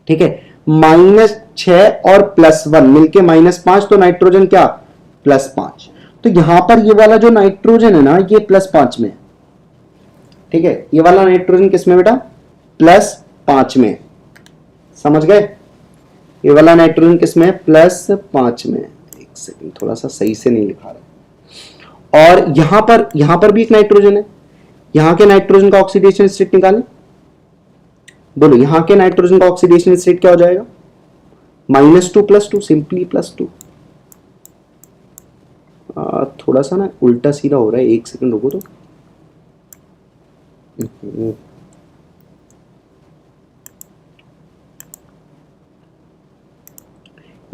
ठीक है, -6 और +1 मिलके -5, तो नाइट्रोजन क्या, +5। तो यहां पर ये वाला जो नाइट्रोजन है ना, ये +5 में। ठीक है, ये वाला नाइट्रोजन किसमें बेटा, +5 में। समझ गए, ये वाला नाइट्रोजन किसमें, +5 में। एक सेकंड, थोड़ा सा सही से नहीं लिखा रहा। और यहां पर भी एक नाइट्रोजन है, यहां के नाइट्रोजन का ऑक्सीडेशन स्टेट निकालें, बोलो यहां के नाइट्रोजन का ऑक्सीडेशन स्टेट क्या हो जाएगा, -2 + 2, सिंपली +2। थोड़ा सा ना उल्टा सीधा हो रहा है, एक सेकंड रुको तो।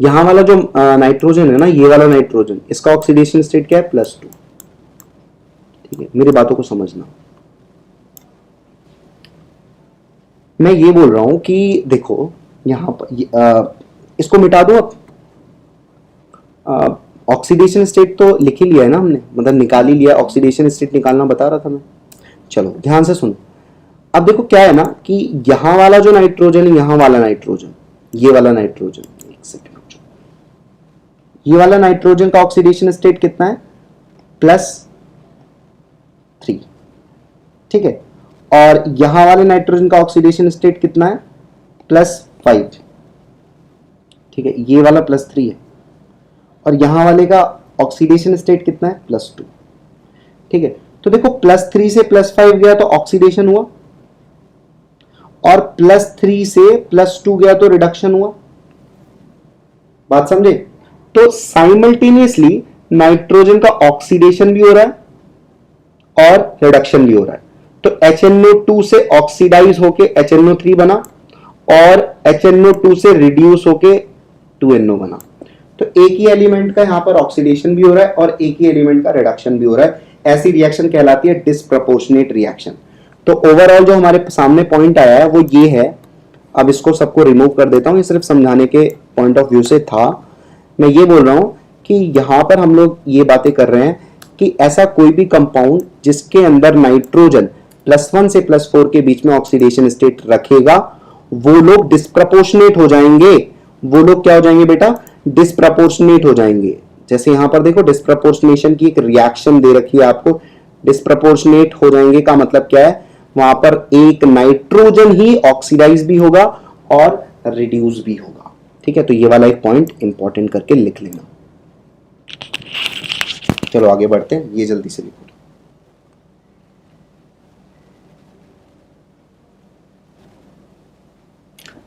यहां वाला जो नाइट्रोजन है ना, ये वाला नाइट्रोजन, इसका ऑक्सीडेशन स्टेट क्या है, +2। ठीक है, मेरी बातों को समझना। मैं ये बोल रहा हूं कि देखो यहां पर इसको मिटा दो अब, ऑक्सीडेशन स्टेट तो लिख ही लिया है ना हमने, मतलब निकाल ही लिया, ऑक्सीडेशन स्टेट निकालना बता रहा था मैं। चलो ध्यान से सुनो। अब देखो क्या है ना कि यहां वाला जो नाइट्रोजन है, यहां वाला नाइट्रोजन, ये वाला नाइट्रोजन, एक सेकेंड, ये वाला नाइट्रोजन का ऑक्सीडेशन स्टेट कितना है? +3, ठीक है। और यहां वाले नाइट्रोजन का ऑक्सीडेशन स्टेट कितना है? +5, ठीक है, ये वाला +3 है। और यहां वाले का ऑक्सीडेशन स्टेट कितना है? +2, ठीक है। तो देखो +3 से +5 गया तो ऑक्सीडेशन हुआ, और +3 से +2 गया तो रिडक्शन हुआ। बात समझे? तो साइमल्टेनियसली नाइट्रोजन का ऑक्सीडेशन भी हो रहा है और रिडक्शन भी हो रहा है। तो HNO2 से ऑक्सीडाइज होके HNO3 बना, और HNO2 से रिड्यूस होके 2NO बना। तो एक ही एलिमेंट का यहां पर ऑक्सीडेशन भी हो रहा है और एक ही एलिमेंट का रिडक्शन भी हो रहा है। ऐसी रिएक्शन कहलाती है डिस्प्रपोर्शनेट रिएक्शन। तो ओवरऑल जो हमारे सामने पॉइंट आया है वो ये है। अब इसको सबको रिमूव कर देता हूं, ये सिर्फ समझाने के पॉइंट ऑफ व्यू से था। मैं ये बोल रहा हूं कि यहां पर हम लोग ये बातें कर रहे हैं कि ऐसा कोई भी कंपाउंड जिसके अंदर नाइट्रोजन +1 से +4 के बीच में ऑक्सीडेशन स्टेट रखेगा, वो लोग डिस्प्रपोर्शनेट हो जाएंगे। वो लोग क्या हो जाएंगे बेटा? डिस्प्रपोर्शनेट हो जाएंगे। जैसे यहां पर देखो डिस्प्रपोर्शनेशन की एक रिएक्शन दे रखी है आपको। डिस्प्रपोर्शनेट हो जाएंगे का मतलब क्या है? वहां पर एक नाइट्रोजन ही ऑक्सीडाइज भी होगा और रिड्यूस भी होगा, ठीक है। तो ये वाला एक पॉइंट इंपॉर्टेंट करके लिख लेना। चलो आगे बढ़ते हैं, ये जल्दी से लिखो।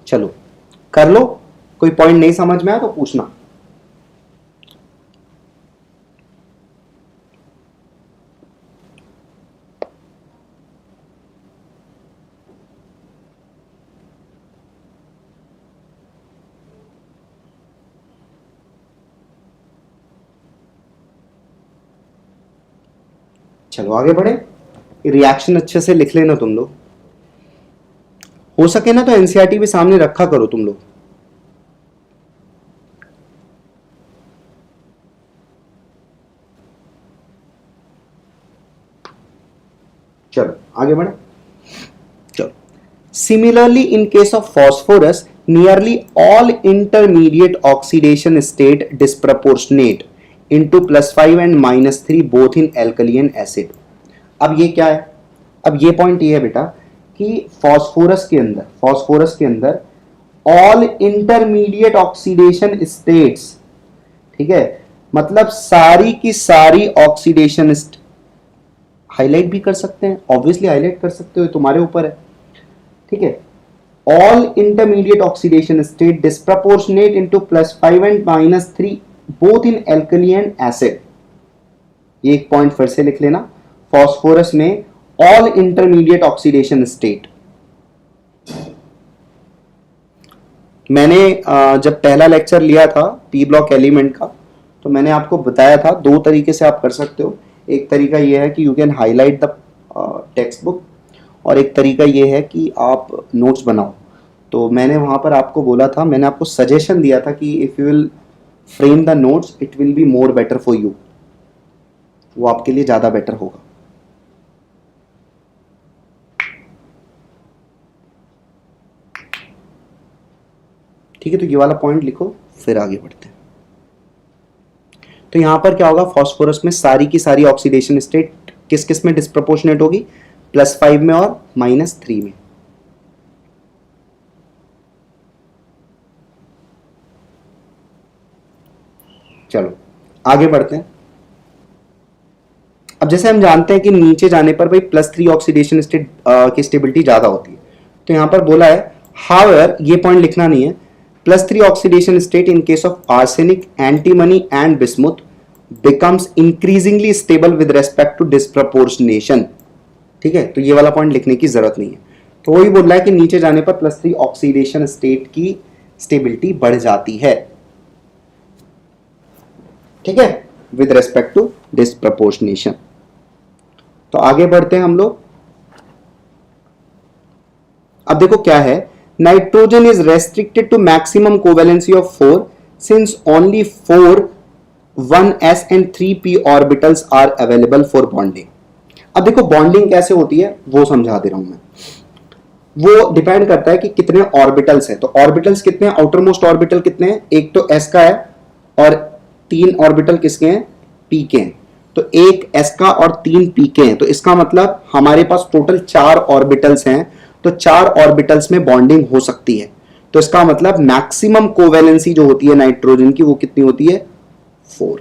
चलो कर लो, कोई पॉइंट नहीं समझ में आया तो पूछना। चलो आगे बढ़े। रिएक्शन अच्छे से लिख लेना तुम लोग, हो सके ना तो एनसीईआरटी भी सामने रखा करो तुम लोग। चलो आगे बढ़े। चलो, similarly in case of phosphorus nearly all intermediate oxidation state disproportionate into +5 and -3 both in alkali and acid. अब ये क्या है? अब ये पॉइंट ये है बेटा कि फास्फोरस के अंदर ऑल इंटरमीडिएट ऑक्सीडेशन स्टेट्स, ठीक है, मतलब सारी की सारी ऑक्सीडेशन, हाईलाइट भी कर सकते हैं, ऑब्वियसली हाईलाइट कर सकते हो, तुम्हारे ऊपर है, ठीक है। All intermediate oxidation state disproportionate into +5 and -3 both in alkali and acid. ये एक पॉइंट फिर से लिख लेना, फास्फोरस में ऑल इंटरमीडिएट ऑक्सीडेशन स्टेट। मैंने जब पहला लेक्चर लिया था पी ब्लॉक एलिमेंट का, तो मैंने आपको बताया था 2 तरीके से आप कर सकते हो। एक तरीका ये है कि you can highlight the text book, और एक तरीका ये है कि आप नोट्स बनाओ। तो मैंने वहाँ पर आपको बोला था, मैंने आपको सजेशन दिया था कि if you will frame the notes it will be more better for you, वो आपके लिए ज़्यादा बेटर होगा। ठीक है, तो ये वाला पॉइंट लिखो, फिर आगे बढ़ते हैं। तो यहां पर क्या होगा? फास्फोरस में सारी की सारी ऑक्सीडेशन स्टेट किस किस में डिस्प्रपोर्शनेट होगी? +5 में और -3 में। चलो आगे बढ़ते हैं। अब जैसे हम जानते हैं कि नीचे जाने पर भाई +3 ऑक्सीडेशन स्टेट की स्टेबिलिटी ज्यादा होती है, तो यहां पर बोला है हाउएवर, ये पॉइंट लिखना नहीं है, +3 oxidation state in case of arsenic, antimony and bismuth becomes increasingly stable with respect to disproportionation। ठीक है, तो ये वाला पॉइंट लिखने की जरूरत नहीं है। तो वही बोल रहा है कि नीचे जाने पर +3 ऑक्सीडेशन स्टेट की स्टेबिलिटी बढ़ जाती है, ठीक है, विद रेस्पेक्ट टू डिस्प्रपोर्शनेशन। तो आगे बढ़ते हैं हम लोग। अब देखो क्या है, nitrogen is restricted to maximum covalency of 4 since only 4 1s and 3p orbitals are available for bonding. अब देखो बॉन्डिंग कैसे होती है वो समझा दे रहा हूं मैं। वो डिपेंड करता है कि कितने ऑर्बिटल्स हैं। तो ऑर्बिटल्स कितने हैं, आउटर मोस्ट ऑर्बिटल कितने हैं, एक तो s का है और 3 ऑर्बिटल किसके हैं, p के हैं। तो एक s का और 3 p के हैं, तो इसका मतलब हमारे पास टोटल 4 ऑर्बिटल्स हैं। तो 4 ऑर्बिटल्स में बॉन्डिंग हो सकती है। तो इसका मतलब मैक्सिमम कोवेलेंसी जो होती है नाइट्रोजन की वो कितनी होती है, 4।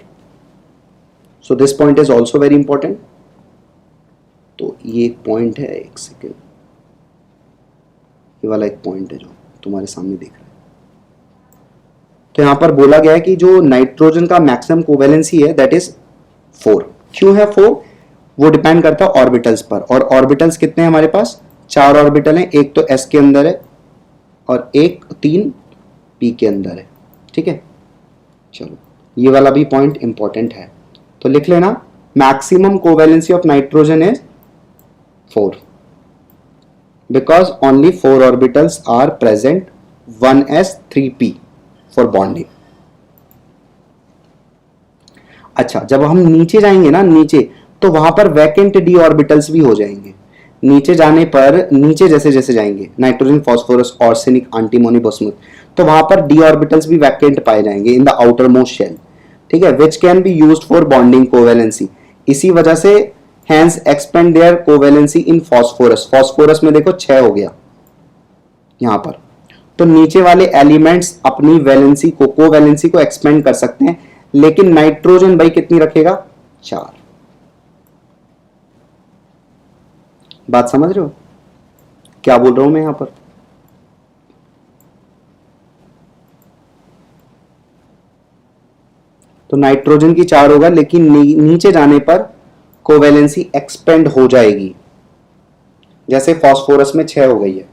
So this point is also very important. तो ये एक पॉइंट है, एक सेकेंड, ये वाला एक पॉइंट है जो तुम्हारे सामने दिख रहा है। तो यहां पर बोला गया है कि जो नाइट्रोजन का मैक्सिमम कोवेलेंसी है दैट इज 4। क्यों है 4, वो डिपेंड करता है ऑर्बिटल्स पर। और ऑर्बिटल्स कितने हैं हमारे पास, 4 ऑर्बिटल हैं, एक तो s के अंदर है और एक 3 p के अंदर है। ठीक है, चलो ये वाला भी पॉइंट इंपॉर्टेंट है, तो लिख लेना maximum covalency of nitrogen is 4 because only 4 orbitals are present, 1s 3p for bonding। अच्छा, जब हम नीचे जाएंगे ना नीचे, तो वहां पर वैकेंट डी ऑर्बिटल्स भी हो जाएंगे। नीचे जाने पर, नीचे जैसे जैसे जाएंगे, nitrogen, phosphorus, arsenic, antimony, bismuth, तो वहां पर डी ऑर्बिटल्स भी वैकेंट पाए जाएंगे in the outermost shell. ठीक है, which can be used for bonding covalency. इसी वजह से hence expand their covalency in phosphorus. Phosphorus में देखो 6 हो गया यहां पर। तो नीचे वाले एलिमेंट्स अपनी वैलेंसी को, कोवेलेंसी को एक्सपेंड कर सकते हैं, लेकिन नाइट्रोजन भाई कितनी रखेगा, 4। बात समझ रहे हो क्या बोल रहा हूं मैं यहां पर। तो नाइट्रोजन की 4 होगा, लेकिन नीचे जाने पर कोवेलेंसी एक्सपेंड हो जाएगी, जैसे फास्फोरस में 6 हो गई है।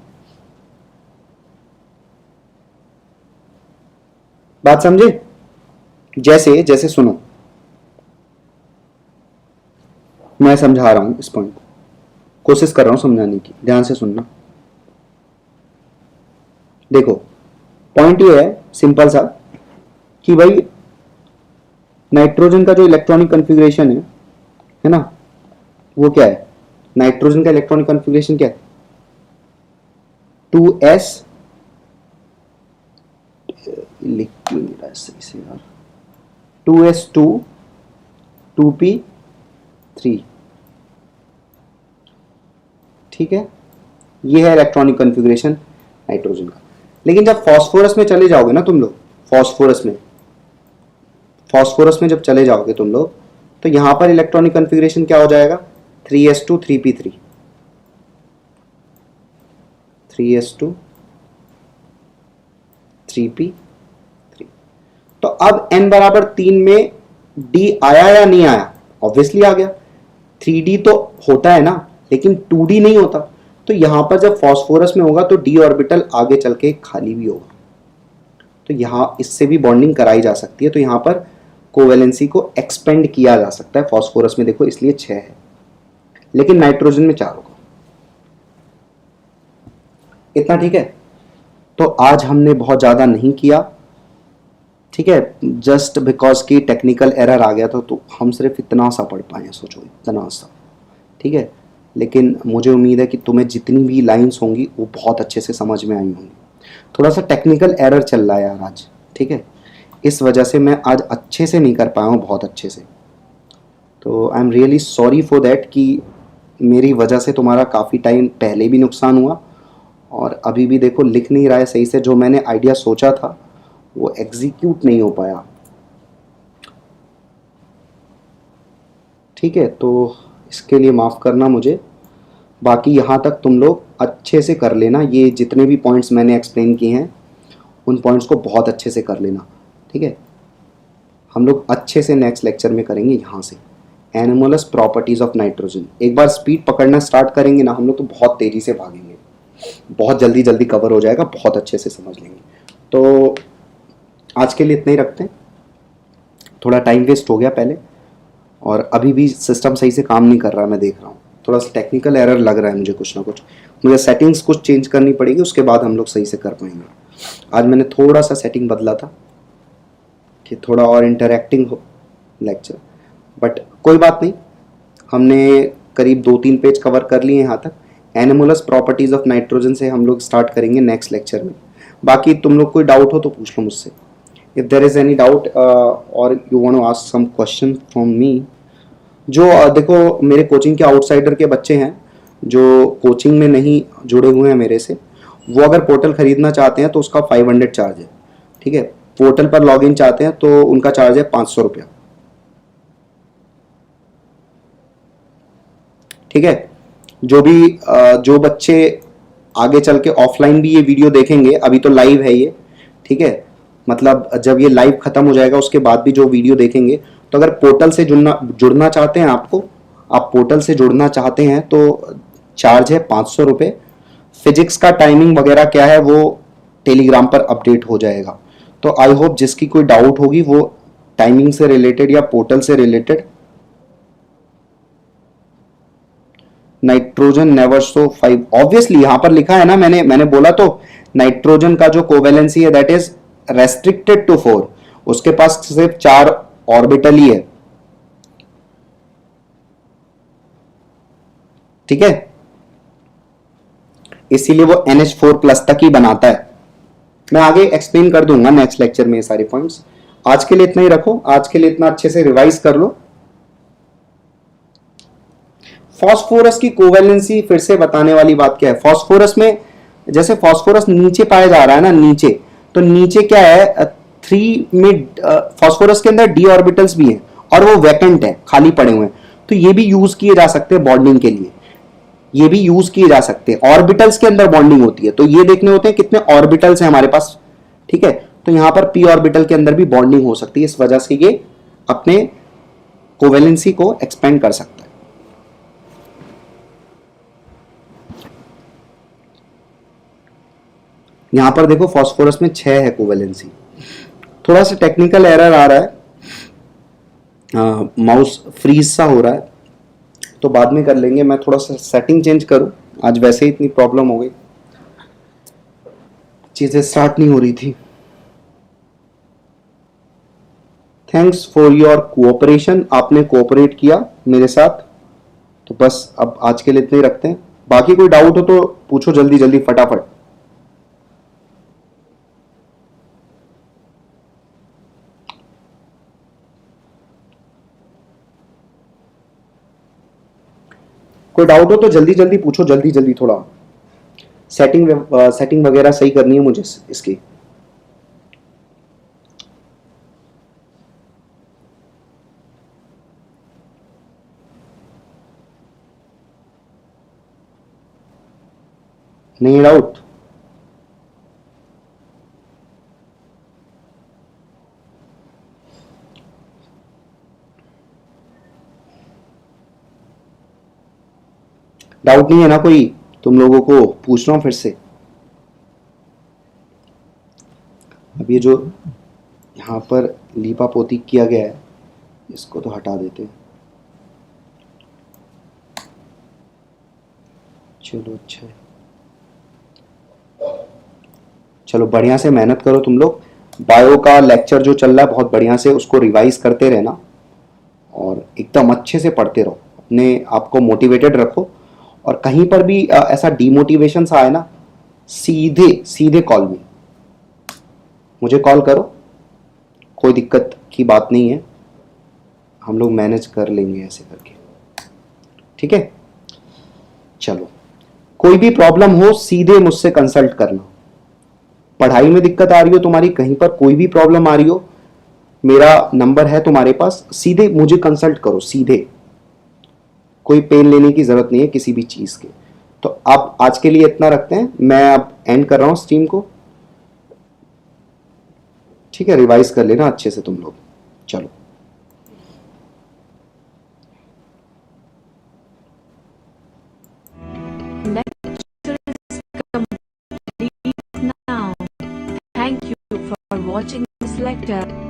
बात समझे, जैसे जैसे सुनो, मैं समझा रहा हूं इस पॉइंट को, कोशिश कर रहा हूं समझाने की, ध्यान से सुनना। देखो पॉइंट ये है सिंपल सा कि भाई नाइट्रोजन का जो इलेक्ट्रॉनिक कॉन्फ़िगरेशन है ना, वो क्या है, नाइट्रोजन का इलेक्ट्रॉनिक कॉन्फ़िगरेशन क्या है, 2s, लिख क्यों नहीं रहा है सही से यार, 2s2 2p3। ठीक है, ये है इलेक्ट्रॉनिक कॉन्फ़िगरेशन नाइट्रोजन का। लेकिन जब फास्फोरस में चले जाओगे ना तुम लोग, फास्फोरस में जब चले जाओगे तुम लोग, तो यहां पर इलेक्ट्रॉनिक कॉन्फ़िगरेशन क्या हो जाएगा, 3s2 3p3, 3s2 3p3। तो अब n बराबर 3 में d आया या नहीं आया, ऑब्वियसली आ गया। 3d तो होता है ना, लेकिन 2d नहीं होता। तो यहां पर जब फास्फोरस में होगा तो d ऑर्बिटल आगे चल के खाली भी होगा, तो यहां इससे भी बॉन्डिंग कराई जा सकती है। तो यहां पर कोवेलेंसी को एक्सपेंड किया जा सकता है। फास्फोरस में देखो इसलिए 6 है, लेकिन नाइट्रोजन में 4 होगा। इतना ठीक है। तो आज हमने बहुत ज्यादा नहीं किया, ठीक है, जस्ट बिकॉज की टेक्निकल एरर आ गया था, तो हम सिर्फ इतना सा पढ़ पाए, सोचो इतना सा। ठीक है, लेकिन मुझे उम्मीद है कि तुम्हें जितनी भी लाइंस होंगी वो बहुत अच्छे से समझ में आई होंगी। थोड़ा सा टेक्निकल एरर चल रहा है यार आज, ठीक है, इस वजह से मैं आज अच्छे से नहीं कर पाया हूँ, बहुत अच्छे से। तो आई am really sorry for that कि मेरी वजह से तुम्हारा काफ़ी टाइम पहले भी नुकसान हुआ, और अभी भी देखो लिख नहीं रहा है सही से। जो मैंने आइडिया सोचा था वो एग्जीक्यूट नहीं हो पाया। ठीक है, तो इसके लिए माफ़ करना मुझे। बाकी यहाँ तक तुम लोग अच्छे से कर लेना, ये जितने भी पॉइंट्स मैंने एक्सप्लेन किए हैं उन पॉइंट्स को बहुत अच्छे से कर लेना। ठीक है, हम लोग अच्छे से नेक्स्ट लेक्चर में करेंगे यहाँ से एनोमलस प्रॉपर्टीज ऑफ नाइट्रोजन। एक बार स्पीड पकड़ना स्टार्ट करेंगे ना हम लोग, तो बहुत तेज़ी से भागेंगे, बहुत जल्दी जल्दी कवर हो जाएगा, बहुत अच्छे से समझ लेंगे। तो आज के लिए इतना ही रखते हैं, थोड़ा टाइम वेस्ट हो गया पहले, और अभी भी सिस्टम सही से काम नहीं कर रहा, मैं देख रहा हूँ थोड़ा सा टेक्निकल एरर लग रहा है मुझे, कुछ ना कुछ मुझे सेटिंग्स कुछ चेंज करनी पड़ेगी, उसके बाद हम लोग सही से कर पाएंगे। आज मैंने थोड़ा सा सेटिंग बदला था कि थोड़ा और इंटरैक्टिंग हो, लेक्चर, बट कोई बात नहीं, हमने करीब 2-3 पेज कवर कर लिए यहाँ तक। एनिमुलस प्रॉपर्टीज ऑफ नाइट्रोजन से हम लोग स्टार्ट करेंगे नेक्स्ट लेक्चर में। बाकी तुम लोग कोई डाउट हो तो पूछ लो मुझसे, if there is any doubt और you want to ask some question from me. जो देखो मेरे कोचिंग के आउटसाइडर के बच्चे हैं जो कोचिंग में नहीं जुड़े हुए हैं मेरे से, वो अगर पोर्टल खरीदना चाहते हैं तो उसका 500 चार्ज है, ठीक है। पोर्टल पर लॉगिन चाहते हैं तो उनका चार्ज है 500 रुपया, ठीक है। जो बच्चे आगे चल के ऑफलाइन भी ये वीडियो देखेंगे, अभी तो लाइव है ये, ठीक है, मतलब जब ये लाइव खत्म हो जाएगा उसके बाद भी जो वीडियो देखेंगे, तो अगर पोर्टल से जुड़ना चाहते हैं आप पोर्टल से जुड़ना चाहते हैं तो चार्ज है 500 रुपये। फिजिक्स का टाइमिंग वगैरह क्या है वो टेलीग्राम पर अपडेट हो जाएगा। तो आई होप जिसकी कोई डाउट होगी वो टाइमिंग से रिलेटेड या पोर्टल से रिलेटेड। नाइट्रोजन नेवर सो 5, ऑब्वियसली यहां पर लिखा है ना, मैंने बोला तो नाइट्रोजन का जो कोवेलेंसी है दैट इज रेस्ट्रिक्टेड टू 4, उसके पास सिर्फ 4 ऑर्बिटल ही है, ठीक है, इसीलिए वो NH4+ तक ही बनाता है। मैं आगे एक्सप्लेन कर दूंगा नेक्स्ट लेक्चर में ये सारे पॉइंट्स। आज के लिए इतना ही रखो, आज के लिए इतना अच्छे से रिवाइज कर लो। फास्फोरस की कोवेलेंसी फिर से बताने वाली बात क्या है, फास्फोरस में जैसे फास्फोरस नीचे पाया जा रहा है ना, नीचे, तो नीचे क्या है 3 में फास्फोरस के अंदर d ऑर्बिटल्स भी हैं और वो वैकेंट है, खाली पड़े हुए हैं, तो ये भी यूज किए जा सकते हैं बॉन्डिंग के लिए, ये भी यूज किए जा सकते हैं। ऑर्बिटल्स के अंदर बॉन्डिंग होती है तो ये देखने होते हैं कितने ऑर्बिटल्स हैं हमारे पास, ठीक है, तो यहां पर p ऑर्बिटल के अंदर भी बॉन्डिंग हो सकती है, इस वजह से ये अपने कोवेलेंसी को एक्सपेंड कर सकता है। यहां पर देखो फास्फोरस में 6 है कोवेलेंसी। थोड़ा सा टेक्निकल एरर आ रहा है, माउस फ्रीज सा हो रहा है, तो बाद में कर लेंगे। मैं थोड़ा सा सेटिंग चेंज करूं, आज वैसे ही इतनी प्रॉब्लम हो गई, चीजें स्टार्ट नहीं हो रही थी। थैंक्स फॉर योर कोऑपरेशन, आपने कोऑपरेट किया मेरे साथ, तो बस अब आज के लिए इतने ही रखते हैं। बाकी कोई डाउट हो तो पूछो जल्दी जल्दी फटाफट। कोई डाउट हो तो जल्दी जल्दी पूछो, जल्दी जल्दी, थोड़ा सेटिंग वगैरह सही करनी है मुझे इसकी। नहीं डाउट? डाउट नहीं है ना कोई तुम लोगों को? पूछ रहा हूं फिर से। अब ये जो यहां पर लीपा पोती किया गया है इसको तो हटा देते हैं। चलो अच्छा है, चलो बढ़िया से मेहनत करो तुम लोग। बायो का लेक्चर जो चल रहा है बहुत बढ़िया से उसको रिवाइज करते रहना और एकदम अच्छे से पढ़ते रहो, अपने आप को मोटिवेटेड रखो। और कहीं पर भी ऐसा डीमोटिवेशन सा आए ना, सीधे सीधे कॉल मी, मुझे कॉल करो, कोई दिक्कत की बात नहीं है, हम लोग मैनेज कर लेंगे ऐसे करके, ठीक है। चलो कोई भी प्रॉब्लम हो सीधे मुझसे कंसल्ट करना। पढ़ाई में दिक्कत आ रही हो तुम्हारी, कहीं पर कोई भी प्रॉब्लम आ रही हो, मेरा नंबर है तुम्हारे पास, सीधे मुझे कंसल्ट करो सीधे, कोई पेन लेने की जरूरत नहीं है किसी भी चीज के। तो अब आज के लिए इतना रखते हैं, मैं अब एंड कर रहा हूं स्ट्रीम को, ठीक है। रिवाइज कर लेना अच्छे से तुम लोग, चलो। Lecture is complete now. Thank you for watching this lecture.